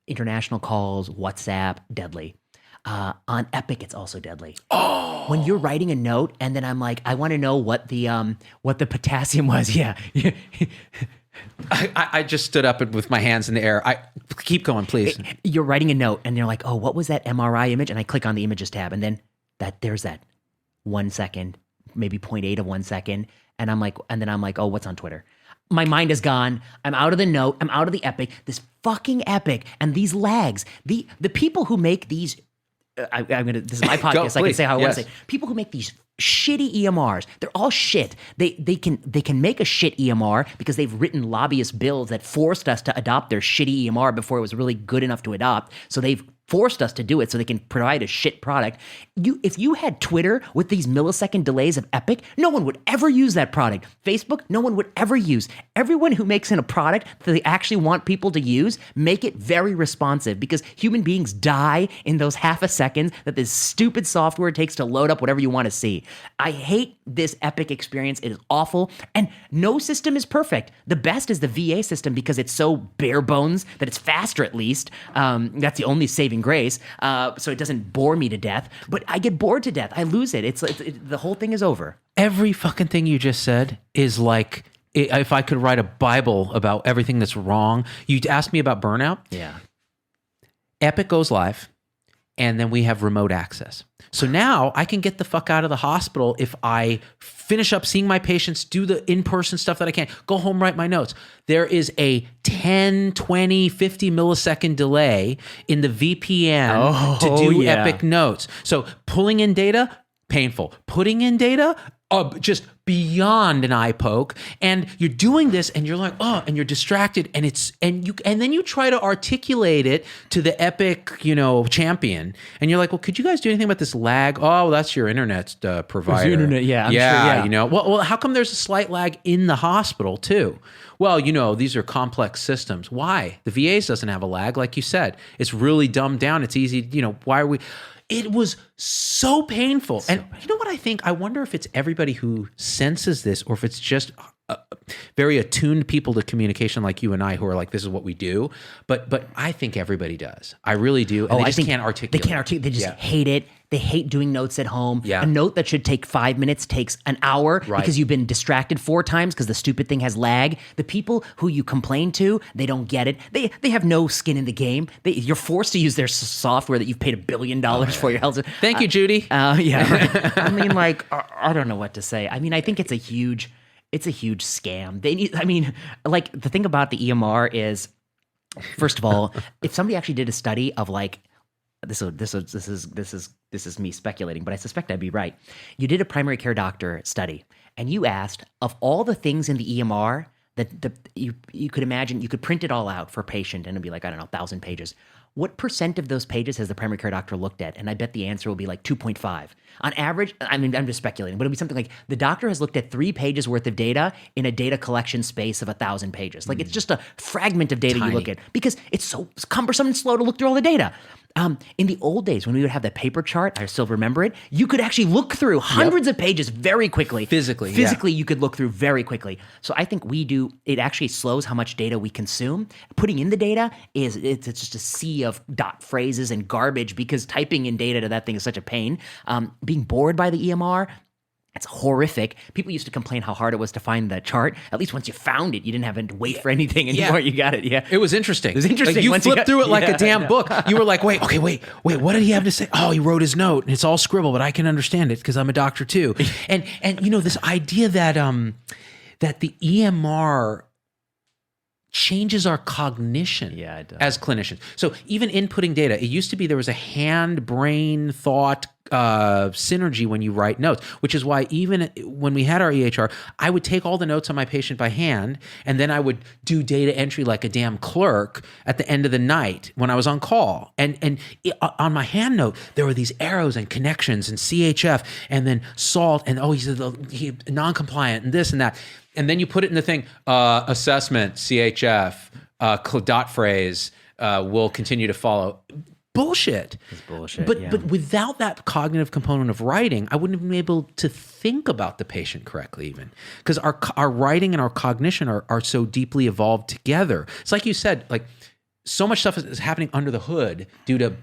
Speaker 1: International calls, WhatsApp, deadly. On Epic, it's also deadly. Oh, when you're writing a note, and then I'm like, I want to know what the potassium was. Yeah.
Speaker 2: I just stood up with my hands in the air. Keep going, please.
Speaker 1: You're writing a note, and you're like, oh, what was that MRI image? And I click on the images tab, and then there's that 1 second, maybe 0.8 of 1 second, and I'm like, oh, what's on Twitter? My mind is gone. I'm out of the note. I'm out of the Epic. This fucking Epic and these lags. The people who make these. This is my podcast. I can say how I want to say. People who make these shitty EMRs, they're all shit. They can make a shit EMR because they've written lobbyist bills that forced us to adopt their shitty EMR before it was really good enough to adopt. So they've forced us to do it so they can provide a shit product. If you had Twitter with these millisecond delays of Epic, no one would ever use that product. Facebook, no one would ever use. Everyone who makes in a product that they actually want people to use, make it very responsive because human beings die in those half a second that this stupid software takes to load up whatever you want to see. I hate this Epic experience. It is awful. And no system is perfect. The best is the VA system because it's so bare bones that it's faster at least. That's the only saving grace, so it doesn't bore me to death. But I get bored to death. I lose it. The whole thing is over.
Speaker 2: Every fucking thing you just said is like, if I could write a Bible about everything that's wrong. You asked me about burnout.
Speaker 1: Yeah.
Speaker 2: Epic goes live, and then we have remote access. So now I can get the fuck out of the hospital if I finish up seeing my patients, do the in-person stuff that I can't, go home, write my notes. There is a 10, 20, 50 millisecond delay in the VPN to do Epic Notes. So pulling in data, painful. Putting in data, just beyond an eye poke. And you're doing this and you're like, oh, and you're distracted and then you try to articulate it to the Epic, champion. And you're like, well, could you guys do anything about this lag? Oh, that's your internet provider.
Speaker 1: Your internet, I'm sure, yeah.
Speaker 2: Well, how come there's a slight lag in the hospital too? Well, these are complex systems. Why? The VAs doesn't have a lag, like you said. It's really dumbed down. It's easy, why are we... It was so painful. And you know what I think? I wonder if it's everybody who senses this or if it's just very attuned people to communication like you and I who are like, this is what we do. But I think everybody does. I really do. And they just can't articulate.
Speaker 1: They can't articulate. They just hate it. They hate doing notes at home.
Speaker 2: Yeah.
Speaker 1: A note that should take 5 minutes takes an hour because you've been distracted 4 times because the stupid thing has lag. The people who you complain to, they don't get it. They have no skin in the game. You're forced to use their software that you've paid $1 billion for your health.
Speaker 2: Thank you, Judy.
Speaker 1: Right. I mean, I don't know what to say. I mean, I think it's a huge scam. The thing about the EMR is, first of all, if somebody actually did a study of this is me speculating, but I suspect I'd be right. You did a primary care doctor study, and you asked, of all the things in the EMR that you could imagine, you could print it all out for a patient, and it'd be like, I don't know, 1,000 pages. What % of those pages has the primary care doctor looked at? And I bet the answer will be like 2.5. On average, I mean, I'm just speculating, but it'll be something like the doctor has looked at 3 pages worth of data in a data collection space of 1,000 pages. Like it's just a fragment of data you look at because it's so cumbersome and slow to look through all the data. In the old days, when we would have that paper chart, I still remember it, you could actually look through hundreds of pages very quickly.
Speaker 2: Physically,
Speaker 1: you could look through very quickly. So I think it actually slows how much data we consume. Putting in the data it's just a sea of dot phrases and garbage, because typing in data to that thing is such a pain. Being bored by the EMR, it's horrific. People used to complain how hard it was to find the chart. At least once you found it, you didn't have to wait for anything anymore. You got it. Yeah.
Speaker 2: It was interesting.
Speaker 1: It was interesting.
Speaker 2: Like you flipped through it like a damn
Speaker 1: I know.
Speaker 2: book. You were like, wait, what did he have to say? Oh, he wrote his note and it's all scribble, but I can understand it because I'm a doctor too. And this idea that that the EMR changes our cognition as clinicians. So even inputting data, it used to be there was a hand-brain thought synergy when you write notes, which is why even when we had our EHR, I would take all the notes on my patient by hand, and then I would do data entry like a damn clerk at the end of the night when I was on call. And on my hand note, there were these arrows and connections and CHF and then SALT and he non-compliant and this and that. And then you put it in the thing, assessment, CHF, dot phrase, will continue to follow. Bullshit.
Speaker 1: It's bullshit.
Speaker 2: But without that cognitive component of writing, I wouldn't have been able to think about the patient correctly even. Because our writing and our cognition are so deeply evolved together. It's like you said, like so much stuff is happening under the hood due to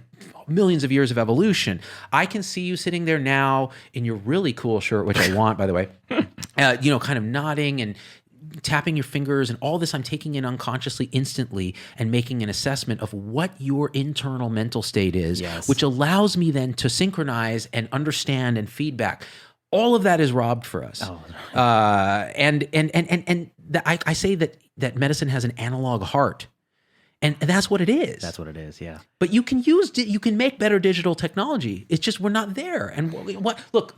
Speaker 2: millions of years of evolution. I can see you sitting there now in your really cool shirt, which I want, by the way, kind of nodding and tapping your fingers and all this I'm taking in unconsciously instantly and making an assessment of what your internal mental state is, which allows me then to synchronize and understand and feedback. All of that is robbed for us. I say that medicine has an analog heart. And that's what it is.
Speaker 1: That's what it is, yeah.
Speaker 2: But you can make better digital technology. It's just we're not there. And look,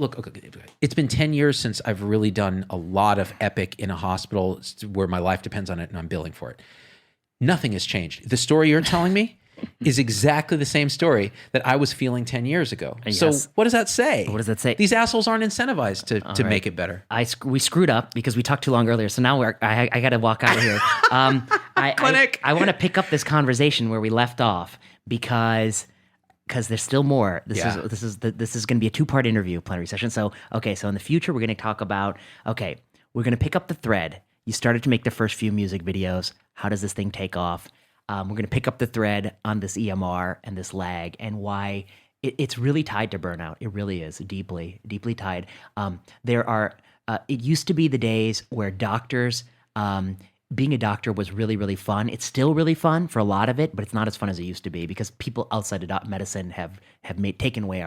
Speaker 2: it's been 10 years since I've really done a lot of epic in a hospital where my life depends on it and I'm billing for it. Nothing has changed. The story you're telling me is exactly the same story that I was feeling 10 years ago.
Speaker 1: Yes.
Speaker 2: So what does that say?
Speaker 1: What does that say?
Speaker 2: These assholes aren't incentivized to make it better.
Speaker 1: We screwed up because we talked too long earlier. So now I got to walk out of here.
Speaker 2: Clinic.
Speaker 1: I want to pick up this conversation where we left off because there's still more. This is going to be a 2-part interview plenary session. So in the future we're going to talk about we're going to pick up the thread. You started to make the first few music videos. How does this thing take off? We're going to pick up the thread on this EMR and this lag and why it's really tied to burnout. It really is deeply, deeply tied. It used to be the days where doctors, being a doctor was really, really fun. It's still really fun for a lot of it, but it's not as fun as it used to be because people outside of medicine have taken away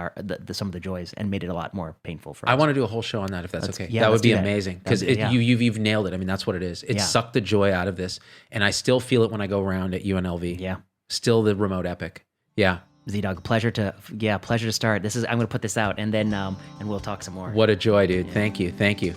Speaker 1: some of the joys and made it a lot more painful for us.
Speaker 2: I want to do a whole show on that if that's okay.
Speaker 1: Yeah,
Speaker 2: that would be
Speaker 1: do
Speaker 2: amazing because you've nailed it. I mean, that's what it is. It sucked the joy out of this, and I still feel it when I go around at UNLV. Yeah, still the remote epic. Yeah,
Speaker 1: ZDogg, pleasure to start. I'm going to put this out and then and we'll talk some more.
Speaker 2: What a joy, dude! Yeah. Thank you.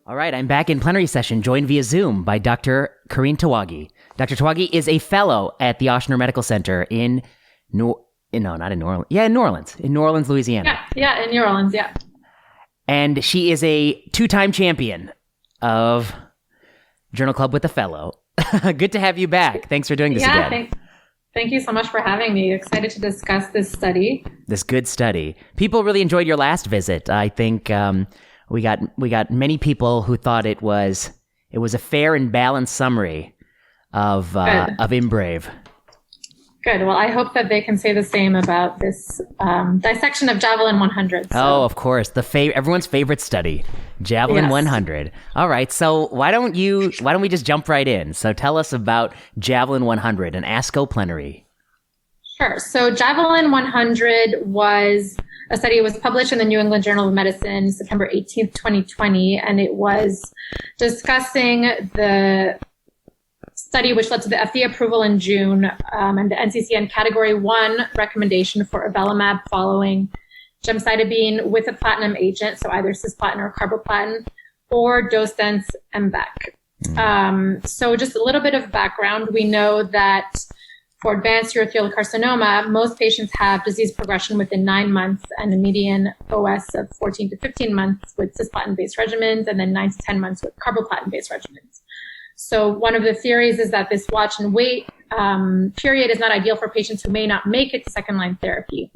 Speaker 1: All right, I'm back in plenary session, joined via Zoom by Dr. Karine Tawagi. Dr. Tawagi is a fellow at the Oschner Medical Center in New Orleans, Louisiana.
Speaker 3: Yeah, in New Orleans, yeah.
Speaker 1: And she is a 2-time champion of Journal Club with a Fellow. Good to have you back. Thanks for doing this again.
Speaker 3: Thank you so much for having me. Excited to discuss this study.
Speaker 1: This good study. People really enjoyed your last visit. I think we got many people who thought it was a fair and balanced summary of ImBrave.
Speaker 3: Good. Well, I hope that they can say the same about this dissection of Javelin 100. So.
Speaker 1: Oh, of course, everyone's favorite study, Javelin 100. All right, so why don't we just jump right in? So tell us about Javelin 100 and ASCO Plenary.
Speaker 3: Sure. So Javelin 100 was a study that was published in the New England Journal of Medicine, September 18th, 2020, and it was discussing the study which led to the FDA approval in June and the NCCN Category 1 recommendation for avelumab following gemcitabine with a platinum agent, so either cisplatin or carboplatin, or dose-dense MVEC. So just a little bit of background. We know that For advanced urothelial carcinoma, most patients have disease progression within 9 months and a median OS of 14 to 15 months with cisplatin-based regimens, and then 9 to 10 months with carboplatin-based regimens. So one of the theories is that this watch and wait period is not ideal for patients who may not make it to second-line therapy.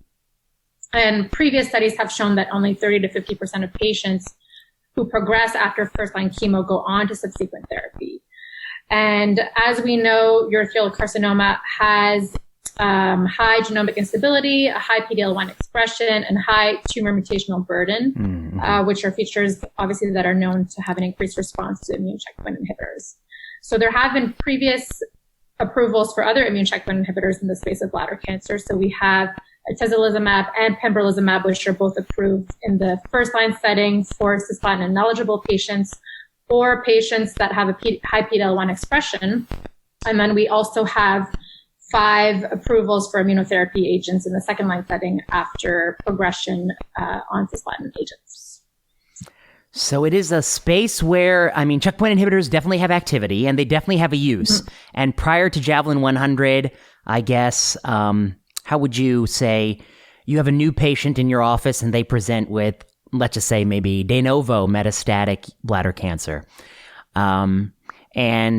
Speaker 3: And previous studies have shown that only 30 to 50% of patients who progress after first-line chemo go on to subsequent therapy. And as we know, urothelial carcinoma has high genomic instability, a high PD-L1 expression, and high tumor mutational burden, which are features, obviously, that are known to have an increased response to immune checkpoint inhibitors. So there have been previous approvals for other immune checkpoint inhibitors in the space of bladder cancer. So we have atezolizumab and pembrolizumab, which are both approved in the first-line setting for cisplatin-ineligible patients or patients that have a high PD-L1 expression. And then we also have 5 approvals for immunotherapy agents in the second-line setting after progression on cisplatin agents.
Speaker 1: So it is a space where, I mean, checkpoint inhibitors definitely have activity and they definitely have a use. And prior to JAVELIN 100, I guess, how would you say you have a new patient in your office and they present with, let's just say, maybe de novo metastatic bladder cancer. And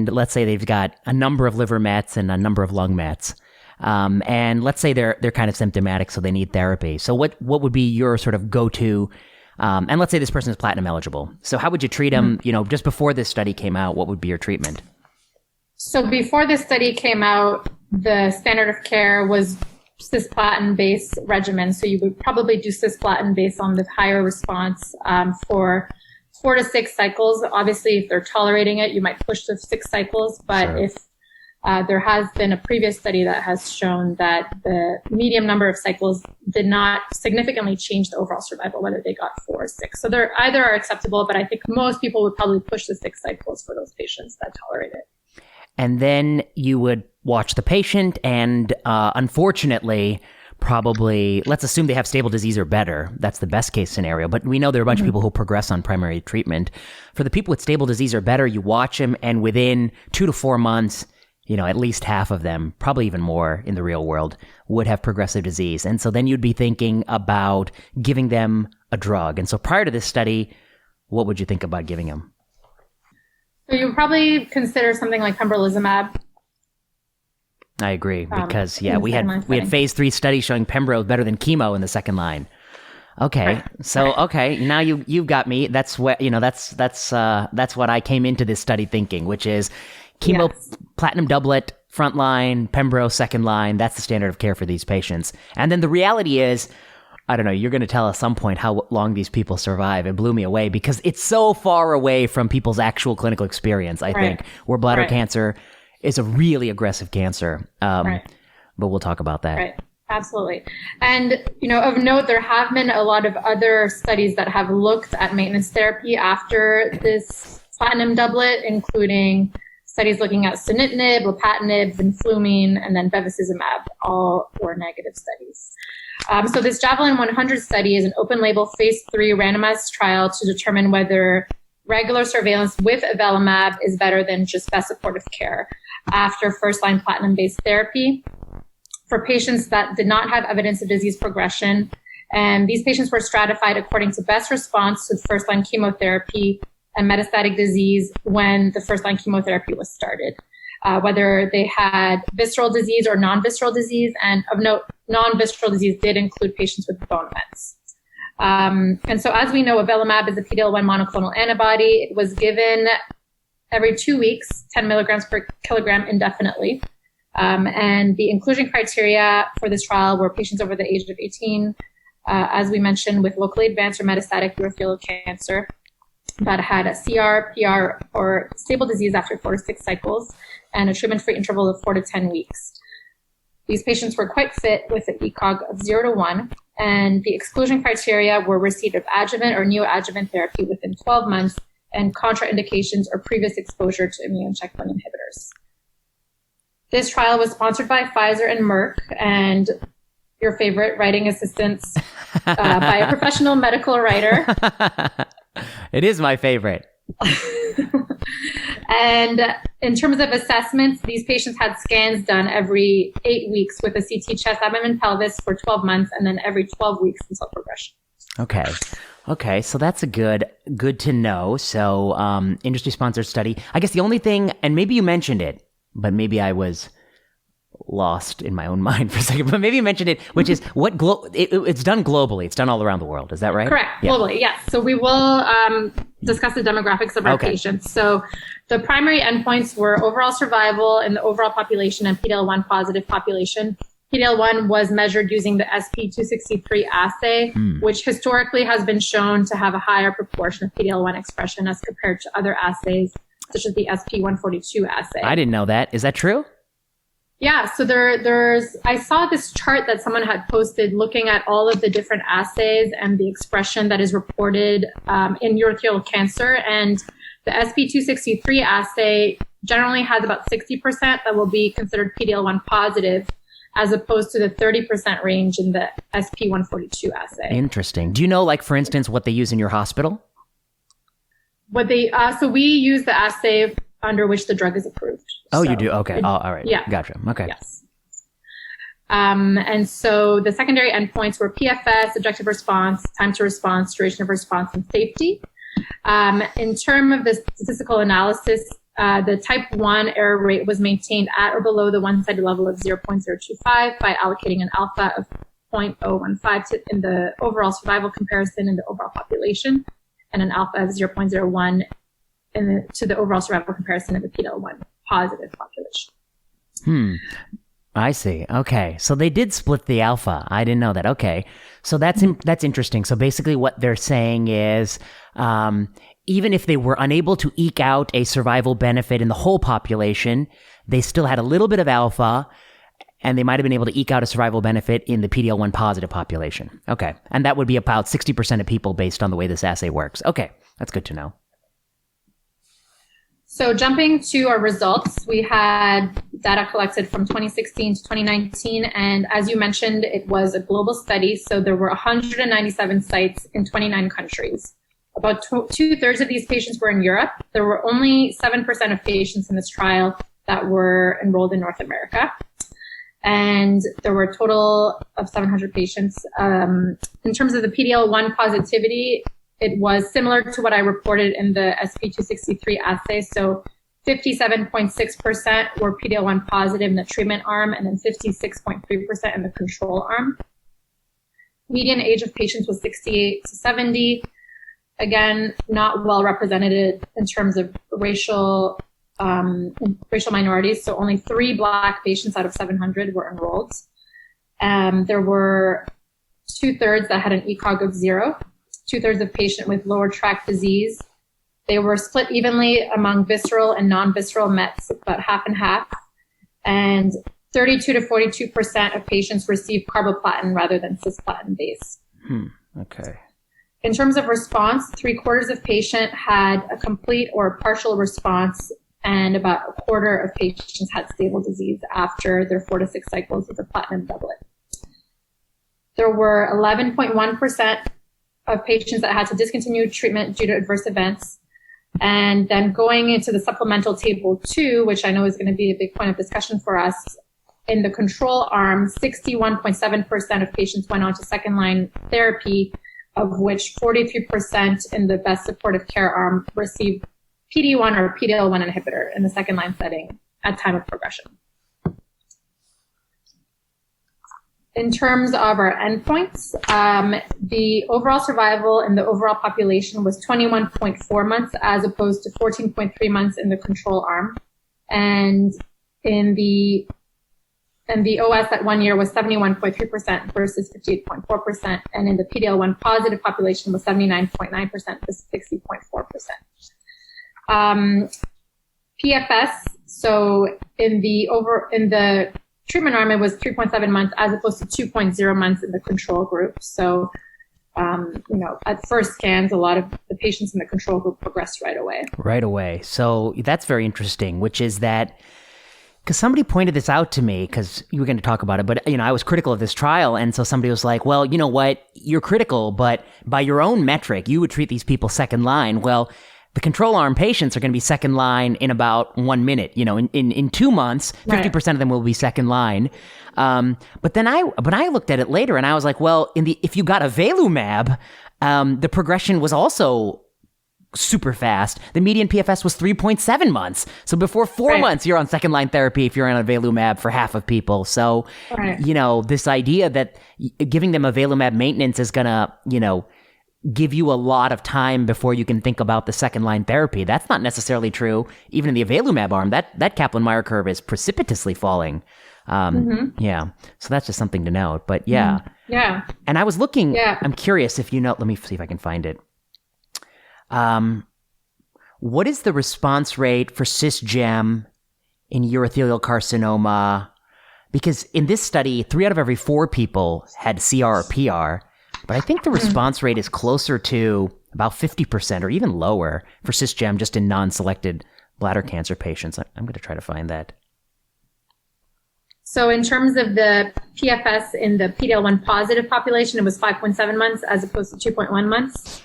Speaker 1: let's say they've got a number of liver mets and a number of lung mets. And let's say they're kind of symptomatic, so they need therapy. So what would be your sort of go-to, and let's say this person is platinum eligible. So how would you treat them, just before this study came out, what would be your treatment?
Speaker 3: So before this study came out, the standard of care was cisplatin-based regimen. So you would probably do cisplatin based on the higher response for 4 to 6 cycles. Obviously, if they're tolerating it, you might push to 6 cycles. But
Speaker 1: Sure.
Speaker 3: if there has been a previous study that has shown that the medium number of cycles did not significantly change the overall survival, whether they got 4 or 6. So they're either are acceptable, but I think most people would probably push to 6 cycles for those patients that tolerate it.
Speaker 1: And then you would watch the patient and, unfortunately, probably, let's assume they have stable disease or better. That's the best case scenario. But we know there are a bunch of people who progress on primary treatment. For the people with stable disease or better, you watch them, and within 2 to 4 months, at least half of them, probably even more in the real world, would have progressive disease. And so then you'd be thinking about giving them a drug. And so prior to this study, what would you think about giving them?
Speaker 3: So you would probably consider something like pembrolizumab.
Speaker 1: I agree, because
Speaker 3: in the
Speaker 1: we
Speaker 3: second
Speaker 1: had
Speaker 3: line setting.
Speaker 1: phase 3 studies showing pembro better than chemo in the second line. Okay, so okay, now you've got me. That's what that's what I came into this study thinking, which is chemo,
Speaker 3: Yes.
Speaker 1: platinum doublet, front line, pembro second line. That's the standard of care for these patients. And then the reality is, I don't know, you're going to tell at some point how long these people survive. It blew me away because it's so far away from people's actual clinical experience, I think, where bladder cancer is a really aggressive cancer. But we'll talk about that.
Speaker 3: Right. Absolutely. And, of note, there have been a lot of other studies that have looked at maintenance therapy after this platinum doublet, including studies looking at sunitinib, lapatinib, vinflumine, and then bevacizumab. All were negative studies. So this JAVELIN 100 study is an open-label phase 3 randomized trial to determine whether regular surveillance with avelumab is better than just best supportive care after first-line platinum-based therapy for patients that did not have evidence of disease progression. And these patients were stratified according to best response to first-line chemotherapy and metastatic disease when the first-line chemotherapy was started, whether they had visceral disease or non-visceral disease. And of note, non-visceral disease did include patients with bone mets. And so as we know, avelumab is a PD-L1 monoclonal antibody. It was given every 2 weeks, 10 milligrams per kilogram indefinitely. And the inclusion criteria for this trial were patients over the age of 18, as we mentioned, with locally advanced or metastatic urothelial cancer that had a CR, PR, or stable disease after 4 to 6 cycles, and a treatment-free interval of 4 to 10 weeks. These patients were quite fit with an ECOG of 0 to 1, and the exclusion criteria were receipt of adjuvant or neoadjuvant therapy within 12 months and contraindications or previous exposure to immune checkpoint inhibitors. This trial was sponsored by Pfizer and Merck, and your favorite writing assistants by a professional medical writer.
Speaker 1: It is my favorite.
Speaker 3: And in terms of assessments, these patients had scans done every 8 weeks with a CT chest, abdomen, pelvis for 12 months, and then every 12 weeks until progression.
Speaker 1: Okay. So that's a good to know. So, industry sponsored study. I guess the only thing, and maybe you mentioned it, but maybe I was lost in my own mind for a second, but maybe you mentioned it, which is what it's done globally. It's done all around the world. Is that right?
Speaker 3: Correct. Yeah. Globally, yes. So we will discuss the demographics of our patients. So the primary endpoints were overall survival in the overall population and PD-L1 positive population. PD-L1 was measured using the SP263 assay, which historically has been shown to have a higher proportion of PD-L1 expression as compared to other assays, such as the SP142 assay.
Speaker 1: I didn't know that. Is that true?
Speaker 3: Yeah, so I saw this chart that someone had posted looking at all of the different assays and the expression that is reported in urothelial cancer. And the SP263 assay generally has about 60% that will be considered PD-L1 positive, as opposed to the 30% range in the SP142 assay.
Speaker 1: Interesting. Do you know, like, for instance, what they use in your hospital?
Speaker 3: So we use the assay under which the drug is approved.
Speaker 1: Oh, you do? Okay. All right.
Speaker 3: Yeah.
Speaker 1: Gotcha. Okay.
Speaker 3: Yes. And so the secondary endpoints were PFS, objective response, time to response, duration of response, and safety. In terms of the statistical analysis, the type 1 error rate was maintained at or below the one-sided level of 0.025 by allocating an alpha of 0.015 in the overall survival comparison in the overall population, and an alpha of 0.01 to the overall survival comparison of the PD-L1 positive population.
Speaker 1: I see. Okay. So they did split the alpha. I didn't know that. Okay. So that's interesting. So basically what they're saying is, even if they were unable to eke out a survival benefit in the whole population, they still had a little bit of alpha, and they might have been able to eke out a survival benefit in the PD-L1 positive population. Okay. And that would be about 60% of people based on the way this assay works. Okay. That's good to know.
Speaker 3: So jumping to our results, we had data collected from 2016 to 2019. And as you mentioned, it was a global study. So there were 197 sites in 29 countries. About two-thirds of these patients were in Europe. There were only 7% of patients in this trial that were enrolled in North America. And there were a total of 700 patients. In terms of the PD-L1 positivity, it was similar to what I reported in the SP263 assay. So 57.6% were PD-L1 positive in the treatment arm, and then 56.3% in the control arm. Median age of patients was 68 to 70. Again, not well represented in terms of racial minorities. So only 3 Black patients out of 700 were enrolled. There were 2/3 that had an ECOG of 0. 2/3 of patients with lower tract disease. They were split evenly among visceral and non-visceral mets, about half and half. And 32 to 42% of patients received carboplatin rather than cisplatin base.
Speaker 1: Okay.
Speaker 3: In terms of response, 3/4 of patients had a complete or partial response, and about 1/4 of patients had stable disease after their 4 to 6 cycles of the platinum doublet. There were 11.1% of patients that had to discontinue treatment due to adverse events. And then going into the supplemental table 2, which I know is going to be a big point of discussion for us, in the control arm, 61.7% of patients went on to second-line therapy, of which 43% in the best supportive care arm received PD-1 or PD-L1 inhibitor in the second-line setting at time of progression. In terms of our endpoints, the overall survival in the overall population was 21.4 months as opposed to 14.3 months in the control arm. And in the OS at 1 year was 71.3% versus 58.4%. And in the PD-L1 positive population was 79.9% versus 60.4%. PFS, so in the treatment arm, it was 3.7 months as opposed to 2.0 months in the control group. So, at first scans, a lot of the patients in the control group progressed right away. Right away.
Speaker 1: So that's very interesting, which is that, because somebody pointed this out to me, because you were going to talk about it, but, I was critical of this trial. And so somebody was like, well, you know what? You're critical, but by your own metric, you would treat these people second line. Well, the control arm patients are going to be second line in about 1 minute. In 2 months, 50% of them will be second line. But then I looked at it later and I was like, well, if you got avelumab, the progression was also super fast. The median PFS was 3.7 months. So before 4 months, you're on second line therapy if you're on avelumab for half of people. So, this idea that giving them avelumab maintenance is going to, give you a lot of time before you can think about the second line therapy. That's not necessarily true. Even in the avelumab arm, that Kaplan-Meier curve is precipitously falling. Yeah. So that's just something to note. But yeah.
Speaker 3: Yeah.
Speaker 1: And I was looking, I'm curious if let me see if I can find it. What is the response rate for Cisgem in urothelial carcinoma? Because in this study, 3 out of every 4 people had CR or PR. But I think the response rate is closer to about 50% or even lower for Cisgem just in non-selected bladder cancer patients. I'm going to try to find that.
Speaker 3: So in terms of the PFS in the PD-L1 positive population, it was 5.7 months as opposed to 2.1 months.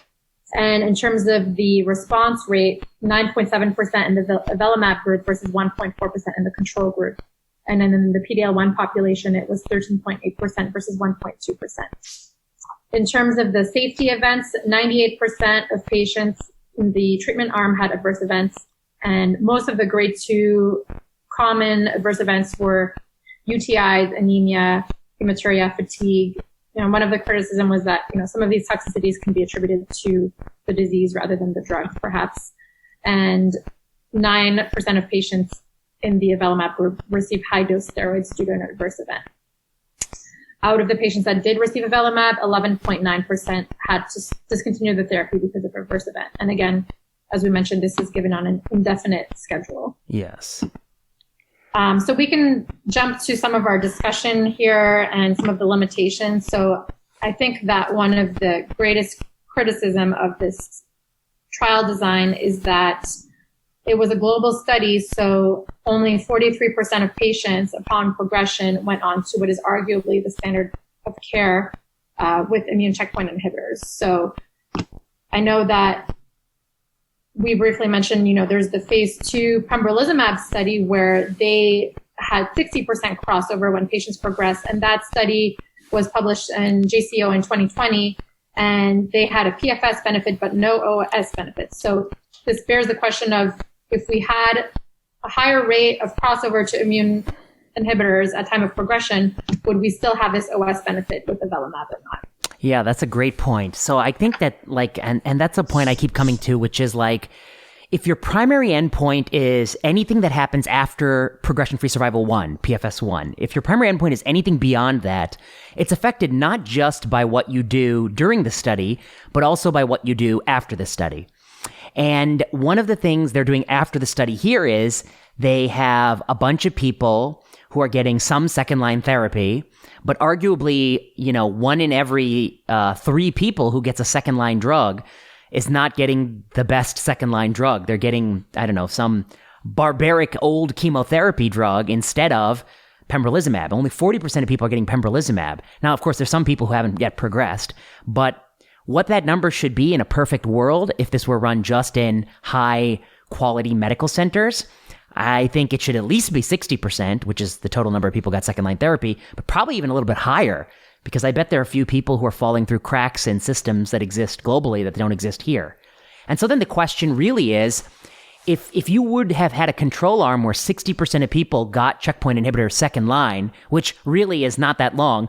Speaker 3: And in terms of the response rate, 9.7% in the avelumab group versus 1.4% in the control group. And then in the PD-L1 population, it was 13.8% versus 1.2%. In terms of the safety events, 98% of patients in the treatment arm had adverse events, and most of the grade 2 common adverse events were UTIs, anemia, hematuria, fatigue. One of the criticism was that, some of these toxicities can be attributed to the disease rather than the drug, perhaps. And 9% of patients in the avelumab group received high-dose steroids due to an adverse event. Out of the patients that did receive avelumab, 11.9% had to discontinue the therapy because of adverse event. And again, as we mentioned, this is given on an indefinite schedule.
Speaker 1: Yes.
Speaker 3: So we can jump to some of our discussion here and some of the limitations. So I think that one of the greatest criticism of this trial design is that it was a global study, so only 43% of patients upon progression went on to what is arguably the standard of care with immune checkpoint inhibitors. So I know that we briefly mentioned, there's the phase 2 pembrolizumab study where they had 60% crossover when patients progress. And that study was published in JCO in 2020, and they had a PFS benefit, but no OS benefit. So this bears the question of, if we had a higher rate of crossover to immune inhibitors at time of progression, would we still have this OS benefit with avelumab or not?
Speaker 1: Yeah, that's a great point. So I think that and that's a point I keep coming to, which is if your primary endpoint is anything that happens after progression-free survival 1, PFS 1, if your primary endpoint is anything beyond that, it's affected not just by what you do during the study, but also by what you do after the study. And one of the things they're doing after the study here is they have a bunch of people who are getting some second-line therapy, but arguably, 1 in every 3 people who gets a second-line drug is not getting the best second-line drug. They're getting, some barbaric old chemotherapy drug instead of pembrolizumab. Only 40% of people are getting pembrolizumab. Now, of course, there's some people who haven't yet progressed, but what that number should be in a perfect world, if this were run just in high-quality medical centers, I think it should at least be 60%, which is the total number of people who got second-line therapy, but probably even a little bit higher, because I bet there are a few people who are falling through cracks in systems that exist globally that don't exist here. And so then the question really is, if you would have had a control arm where 60% of people got checkpoint inhibitor second line, which really is not that long,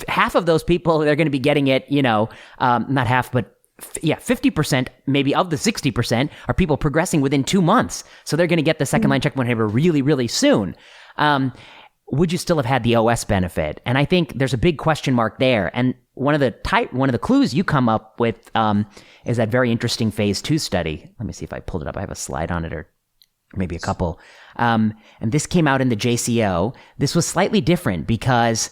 Speaker 1: half of those people, they're going to be getting it, not half, but 50% maybe of the 60% are people progressing within 2 months. So they're going to get the second line checkpoint inhibitor really, really soon. Would you still have had the OS benefit? And I think there's a big question mark there. And one of the clues you come up with is that very interesting phase 2 study. Let me see if I pulled it up. I have a slide on it, or maybe a couple. And this came out in the JCO. This was slightly different because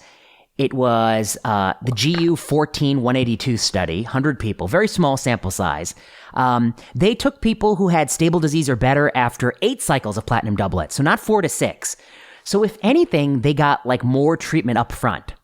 Speaker 1: it was the GU 14182 study, 100 people, very small sample size. They took people who had stable disease or better after 8 cycles of platinum doublet, so not 4 to 6. So if anything, they got more treatment up front,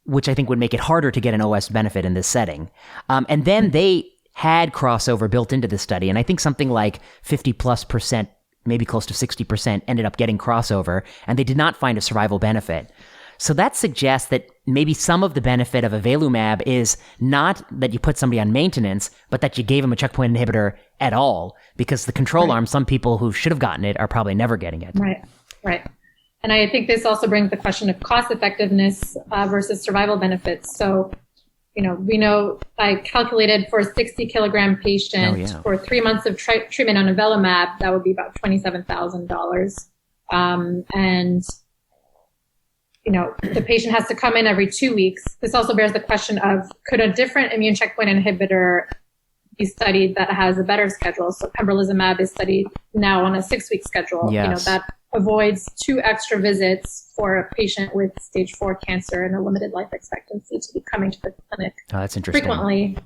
Speaker 1: which I think would make it harder to get an OS benefit in this setting. And then they had crossover built into the study. And I think something like 50+%, maybe close to 60% ended up getting crossover, and they did not find a survival benefit. So that suggests that maybe some of the benefit of avelumab is not that you put somebody on maintenance, but that you gave them a checkpoint inhibitor at all, because the control arm, some people who should have gotten it are probably never getting it.
Speaker 3: Right. And I think this also brings the question of cost effectiveness versus survival benefits. So, we know I calculated for a 60 kilogram patient for 3 months of treatment on avelumab, that would be about $27,000. And the patient has to come in every 2 weeks. This also bears the question of, could a different immune checkpoint inhibitor be studied that has a better schedule? So pembrolizumab is studied now on a 6-week schedule.
Speaker 1: Yes.
Speaker 3: That avoids 2 extra visits for a patient with stage 4 cancer and a limited life expectancy to be coming to the clinic
Speaker 1: that's interesting.
Speaker 3: Frequently.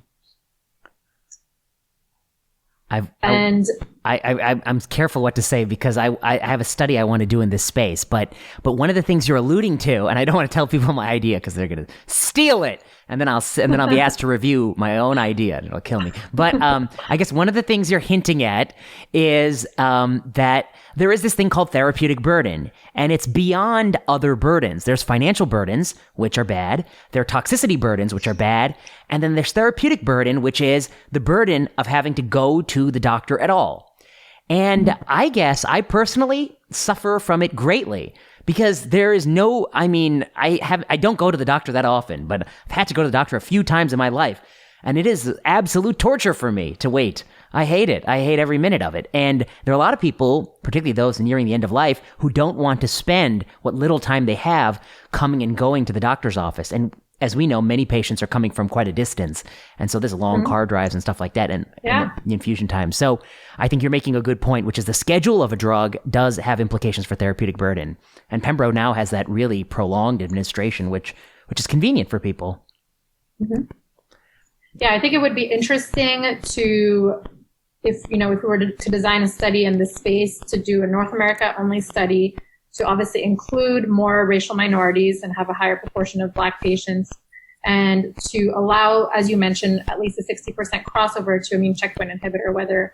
Speaker 1: I'm careful what to say, because I have a study I want to do in this space, but one of the things you're alluding to, and I don't want to tell people my idea because they're going to steal it, and then I'll be asked to review my own idea, and it'll kill me. But I guess one of the things you're hinting at is that there is this thing called therapeutic burden, and it's beyond other burdens. There's financial burdens, which are bad. There are toxicity burdens, which are bad. And then there's therapeutic burden, which is the burden of having to go to the doctor at all. And I guess I personally suffer from it greatly, because there is I don't go to the doctor that often, but I've had to go to the doctor a few times in my life. And it is absolute torture for me to wait. I hate it. I hate every minute of it. And there are a lot of people, particularly those nearing the end of life, who don't want to spend what little time they have coming and going to the doctor's office. And as we know, many patients are coming from quite a distance. And so there's long car drives and stuff like that, and the infusion time. So I think you're making a good point, which is the schedule of a drug does have implications for therapeutic burden. And Pembro now has that really prolonged administration, which is convenient for people.
Speaker 3: Mm-hmm. Yeah, I think it would be interesting to, if we were to design a study in this space, to do a North America only study, to obviously include more racial minorities and have a higher proportion of Black patients, and to allow, as you mentioned, at least a 60% crossover to immune checkpoint inhibitor, whether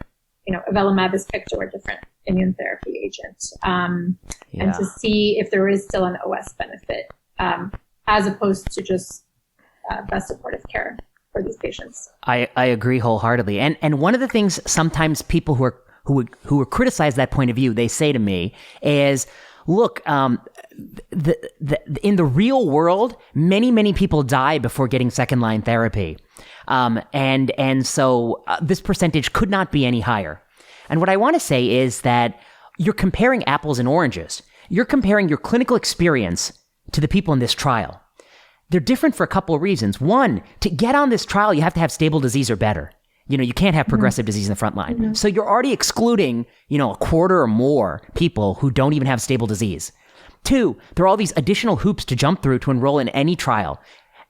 Speaker 3: avelumab is picked or a different immune therapy agent, and to see if there is still an OS benefit, as opposed to just best supportive care for these patients. I
Speaker 1: agree wholeheartely. And one of the things sometimes people who criticize that point of view, they say to me is, look, in the real world, many people die before getting second line therapy. And so this percentage could not be any higher. And what I want to say is that you're comparing apples and oranges. You're comparing your clinical experience to the people in this trial. They're different for a couple of reasons. One, to get on this trial, you have to have stable disease or better. You can't have progressive disease in the front line. Mm-hmm. So you're already excluding, a quarter or more people who don't even have stable disease. Two, there are all these additional hoops to jump through to enroll in any trial.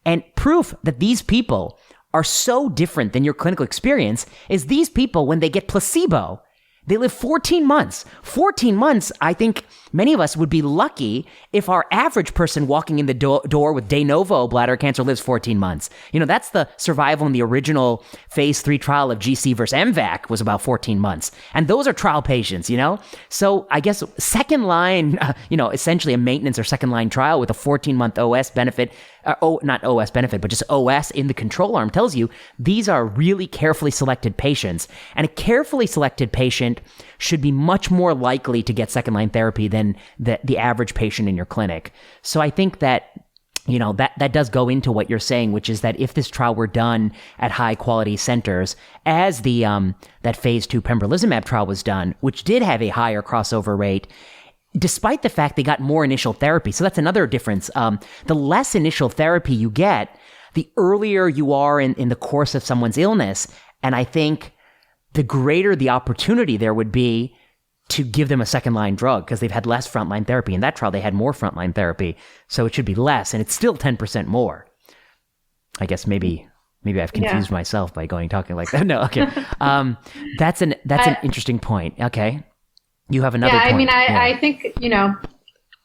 Speaker 1: And proof that these people are so different than your clinical experience is these people, when they get placebo, they live 14 months. 14 months, I think many of us would be lucky if our average person walking in the door with de novo bladder cancer lives 14 months. That's the survival in the original phase 3 trial of GC versus MVAC was about 14 months. And those are trial patients, So I guess second line, essentially a maintenance or second line trial with a 14-month OS benefit, not OS benefit, but just OS in the control arm tells you these are really carefully selected patients. And a carefully selected patient should be much more likely to get second line therapy than the average patient in your clinic. So I think that, that does go into what you're saying, which is that if this trial were done at high quality centers, as the that phase 2 pembrolizumab trial was done, which did have a higher crossover rate, despite the fact they got more initial therapy. So that's another difference. The less initial therapy you get, the earlier you are in the course of someone's illness. And I think the greater the opportunity there would be to give them a second-line drug, because they've had less frontline therapy. In that trial, they had more frontline therapy, so it should be less, and it's still 10% more. I guess maybe I've confused myself by talking like that. No, okay. That's an interesting point. Okay. You have another point.
Speaker 3: I think,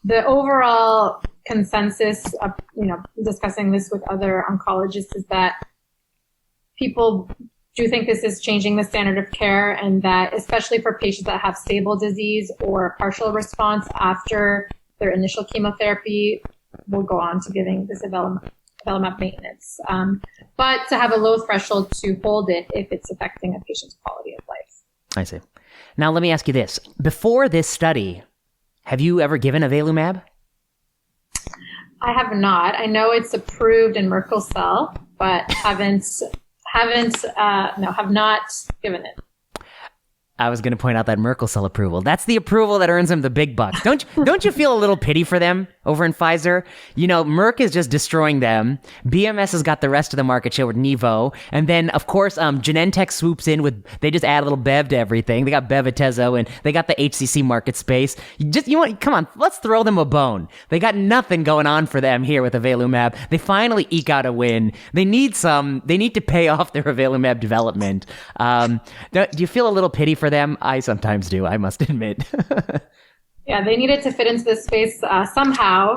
Speaker 3: the overall consensus of, discussing this with other oncologists is that people do think this is changing the standard of care, and that especially for patients that have stable disease or partial response after their initial chemotherapy, will go on to giving this avelumab maintenance. But to have a low threshold to hold it if it's affecting a patient's quality of life.
Speaker 1: I see. Now, let me ask you this. Before this study, have you ever given avelumab?
Speaker 3: I have not. I know it's approved in Merkel cell, but have not given it.
Speaker 1: I was going to point out that Merkel cell approval. That's the approval that earns them the big bucks. Don't you feel a little pity for them over in Pfizer? You know, Merck is just destroying them. BMS has got the rest of the market share with Nivo. And then, of course, Genentech swoops in with, they just add a little Bev to everything. They got Bev-Atezo, and they got the HCC market space. Come on, let's throw them a bone. They got nothing going on for them here with avelumab. They finally eke out a win. They need to pay off their avelumab development. Do you feel a little pity for them? I sometimes do, I must admit.
Speaker 3: Yeah, they needed to fit into this space somehow,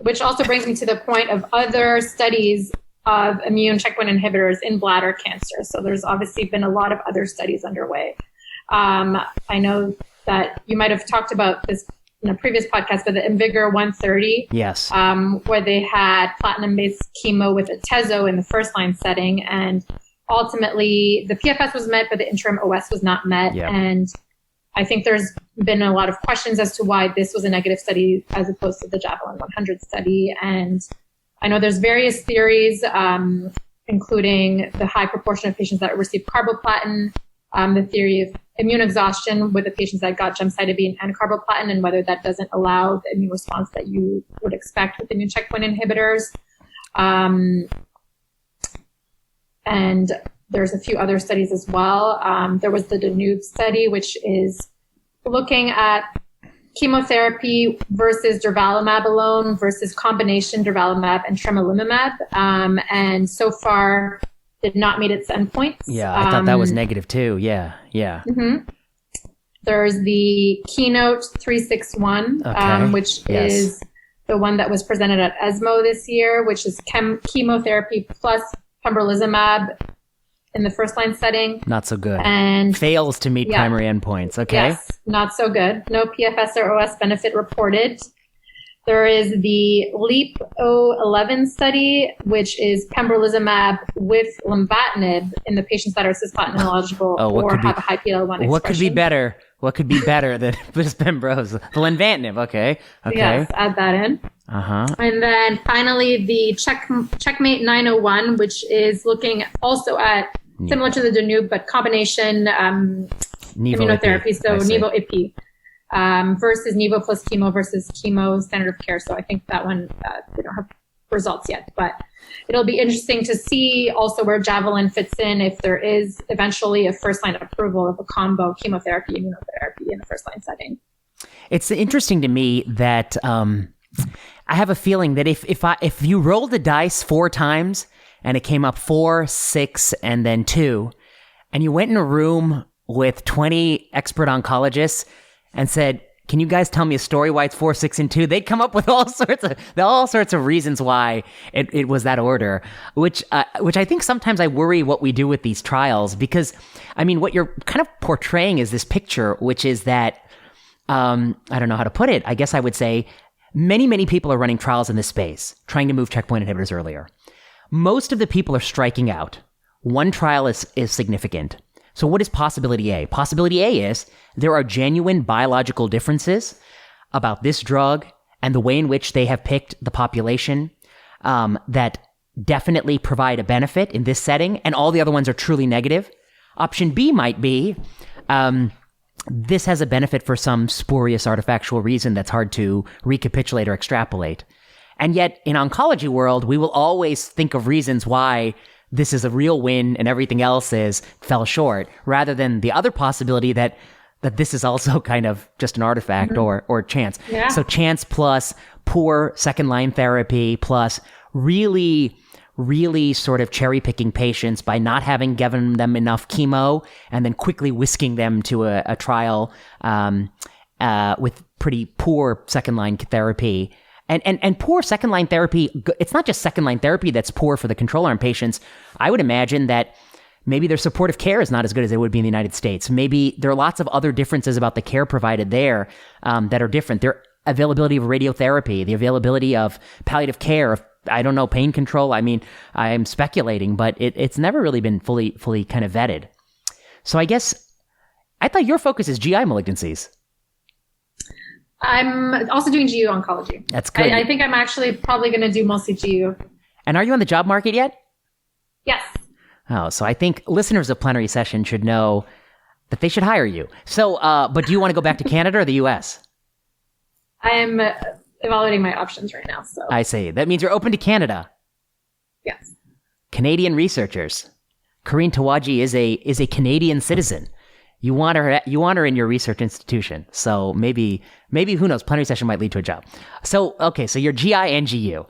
Speaker 3: which also brings me to the point of other studies of immune checkpoint inhibitors in bladder cancer. So there's obviously been a lot of other studies underway. I know that you might have talked about this in a previous podcast, but the Invigor 130,
Speaker 1: yes,
Speaker 3: where they had platinum-based chemo with Atezo in the first-line setting, and ultimately the PFS was met, but the interim OS was not met.
Speaker 1: Yep.
Speaker 3: And I think there's been a lot of questions as to why this was a negative study as opposed to the JAVELIN 100 study. And I know there's various theories, including the high proportion of patients that received carboplatin, the theory of immune exhaustion with the patients that got gemcitabine and carboplatin, and whether that doesn't allow the immune response that you would expect with immune checkpoint inhibitors. And there's a few other studies as well. There was the Danube study, which is looking at chemotherapy versus durvalumab alone versus combination durvalumab and tremelimumab. And so far did not meet its endpoints.
Speaker 1: Yeah, I thought that was negative too. Yeah.
Speaker 3: Mm-hmm. There's the Keynote 361, which is the one that was presented at ESMO this year, which is chemotherapy plus pembrolizumab in the first-line setting. Not so good. And
Speaker 1: fails to meet primary endpoints. Okay.
Speaker 3: Yes, not so good. No PFS or OS benefit reported. There is the LEAP 011 study, which is pembrolizumab with lenvatinib in the patients that are cisplatin ineligible or have a high PL1 expression.
Speaker 1: What could be better? What could be better than this pembros? The lenvatinib. Okay.
Speaker 3: Yes, add that in. And then finally, the Checkmate 901, which is looking also at, similar to the Danube, but combination immunotherapy, so Nivo-Ipi, versus Nivo plus chemo versus chemo standard of care. So I think that one, they don't have results yet, but it'll be interesting to see also where JAVELIN fits in if there is eventually a first-line approval of a combo chemotherapy, immunotherapy in the first-line setting.
Speaker 1: It's interesting to me that I have a feeling that if you rolled the dice 4 times and it came up 4, 6, and then 2, and you went in a room with 20 expert oncologists and said, "Can you guys tell me a story why it's 4, 6, and 2?" They'd come up with all sorts of reasons why it was that order, which I think sometimes I worry what we do with these trials, because I mean what you're kind of portraying is this picture, which is that I don't know how to put it. I guess I would say many people are running trials in this space, trying to move checkpoint inhibitors earlier. Most of the people are striking out. One trial is significant. So what is possibility A? Possibility A is there are genuine biological differences about this drug and the way in which they have picked the population that definitely provide a benefit in this setting, and all the other ones are truly negative. Option B might be this has a benefit for some spurious artifactual reason that's hard to recapitulate or extrapolate. And yet, in oncology world, we will always think of reasons why this is a real win and everything else fell short, rather than the other possibility that this is also kind of just an artifact or chance. Yeah. So chance plus poor second-line therapy plus really sort of cherry-picking patients by not having given them enough chemo and then quickly whisking them to a trial with pretty poor second-line therapy. And poor second-line therapy, it's not just second-line therapy that's poor for the control arm patients. I would imagine that Maybe their supportive care is not as good as it would be in the United States. Maybe there are lots of other differences about the care provided there that are different. Their availability of radiotherapy, the availability of palliative care, of, I don't know, pain control. I mean, I'm speculating, but it's never really been fully kind of vetted. So I guess I thought your focus is GI malignancies.
Speaker 3: I'm also doing GU oncology.
Speaker 1: That's good.
Speaker 3: I think I'm actually probably going to do mostly GU.
Speaker 1: And are you on the job market yet?
Speaker 3: Yes.
Speaker 1: Oh, so I think listeners of Plenary Session should know that they should hire you. So, but do you want to go back to Canada or the U.S.?
Speaker 3: I am evaluating my options right now. So
Speaker 1: I see. That means you're open to Canada.
Speaker 3: Yes.
Speaker 1: Canadian researchers. Karine Tawagi is a Canadian citizen. You want her in your research institution. So maybe who knows? Plenary Session might lead to a job. So okay, so you're GI and GU,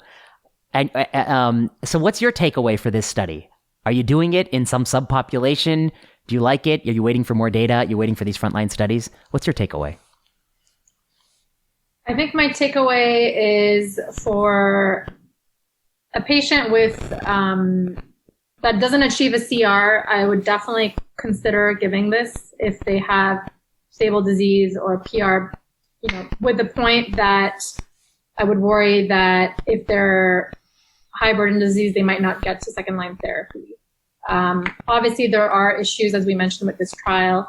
Speaker 1: and so what's your takeaway for this study? Are you doing it in some subpopulation? Do you like it? Are you waiting for more data? You're waiting for these frontline studies? What's your takeaway?
Speaker 3: I think my takeaway is for a patient with that doesn't achieve a CR, I would definitely consider giving this if they have stable disease or PR, with the point that I would worry that if they're high burden disease, they might not get to second line therapy. Obviously, there are issues, as we mentioned, with this trial,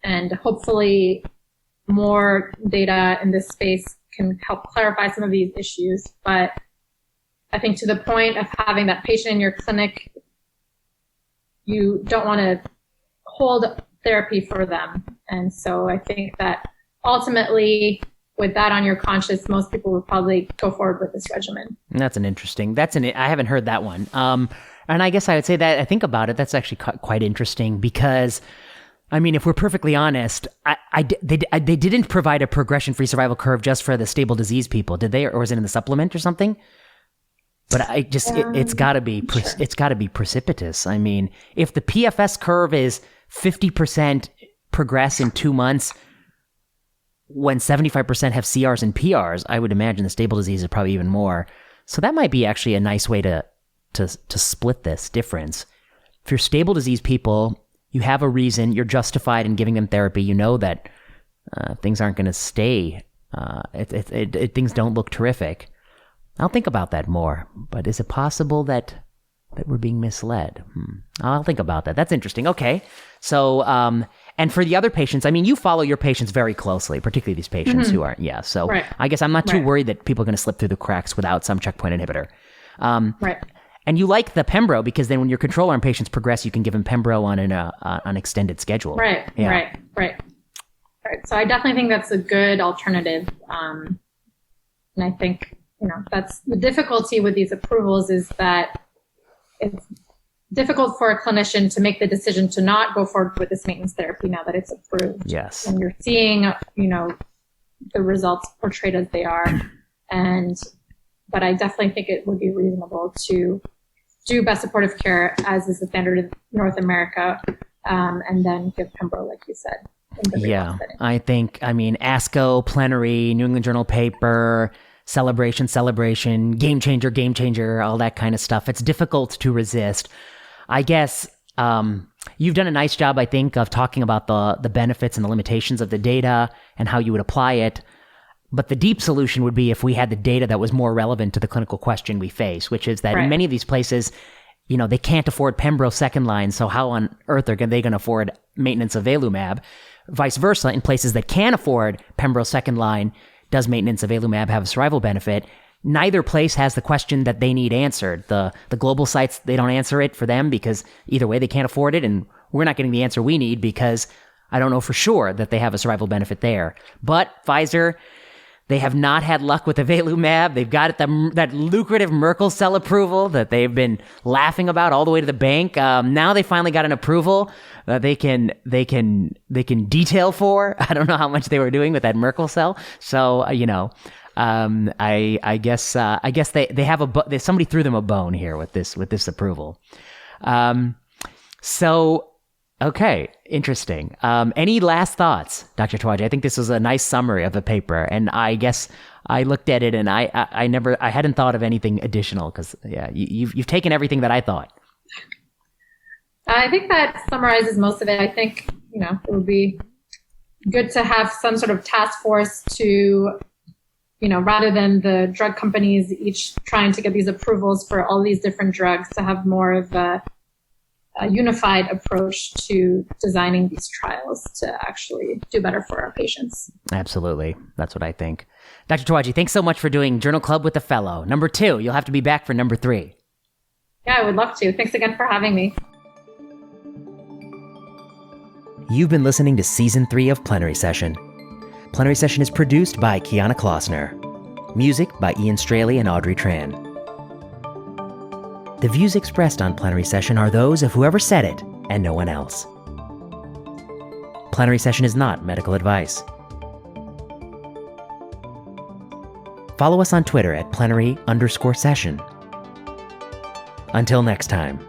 Speaker 3: and hopefully more data in this space can help clarify some of these issues. But I think to the point of having that patient in your clinic, you don't want to hold therapy for them. And so I think that ultimately, with that on your conscience, most people would probably go forward with this regimen.
Speaker 1: I haven't heard that one. And I guess I would say that I think about it, that's actually quite interesting because, I mean, if we're perfectly honest, they didn't provide a progression-free survival curve just for the stable disease people, did they? Or was it in the supplement or something? But it's got to be precipitous. I mean, if the PFS curve is 50% progress in 2 months, when 75% have CRs and PRs, I would imagine the stable disease is probably even more. So that might be actually a nice way to split this difference. If you're stable disease people, you have a reason, you're justified in giving them therapy. You know that things aren't going to stay. Things don't look terrific. I'll think about that more. But is it possible that we're being misled? I'll think about that. That's interesting. Okay. So, and for the other patients, I mean, you follow your patients very closely, particularly these patients who aren't. Yeah. So right. I guess I'm not too worried that people are going to slip through the cracks without some checkpoint inhibitor.
Speaker 3: Right.
Speaker 1: And you like the Pembro because then when your control arm patients progress, you can give them Pembro on an extended schedule.
Speaker 3: Right. Yeah. Right. So I definitely think that's a good alternative. And I think, that's the difficulty with these approvals is that it's difficult for a clinician to make the decision to not go forward with this maintenance therapy now that it's approved.
Speaker 1: Yes.
Speaker 3: And you're seeing, the results portrayed as they are. But I definitely think it would be reasonable to do best supportive care as is the standard in North America, and then give Pembro, like you said.
Speaker 1: Yeah, I think, ASCO, Plenary, New England Journal paper, celebration, game changer, all that kind of stuff. It's difficult to resist. I guess you've done a nice job, I think, of talking about the benefits and the limitations of the data and how you would apply it. But the deep solution would be if we had the data that was more relevant to the clinical question we face, which is that in many of these places, they can't afford Pembro second line, so how on earth are they going to afford maintenance of avelumab? Vice versa, in places that can afford Pembro second line, does maintenance of avelumab have a survival benefit? Neither place has the question that they need answered. The global sites, they don't answer it for them because either way they can't afford it, and we're not getting the answer we need because I don't know for sure that they have a survival benefit there. But Pfizer, they have not had luck with avelumab. They've got that lucrative Merkel cell approval that they've been laughing about all the way to the bank. Now they finally got an approval that they can detail for. I don't know how much they were doing with that Merkel cell. So I guess they have somebody threw them a bone here with this approval. Okay, interesting. Any last thoughts, Dr. Tawagi? I think this was a nice summary of the paper, and I guess I looked at it and I hadn't thought of anything additional because you've taken everything that I thought.
Speaker 3: I think that summarizes most of it. I think, it would be good to have some sort of task force to, rather than the drug companies each trying to get these approvals for all these different drugs, to have more of a unified approach to designing these trials to actually do better for our patients.
Speaker 1: Absolutely. That's what I think. Dr. Tawagi, thanks so much for doing Journal Club with a Fellow. Number 2, you'll have to be back for number 3.
Speaker 3: Yeah, I would love to. Thanks again for having me.
Speaker 1: You've been listening to Season 3 of Plenary Session. Plenary Session is produced by Kiana Klossner. Music by Ian Straley and Audrey Tran. The views expressed on Plenary Session are those of whoever said it and no one else. Plenary Session is not medical advice. Follow us on Twitter at plenary_session. Until next time.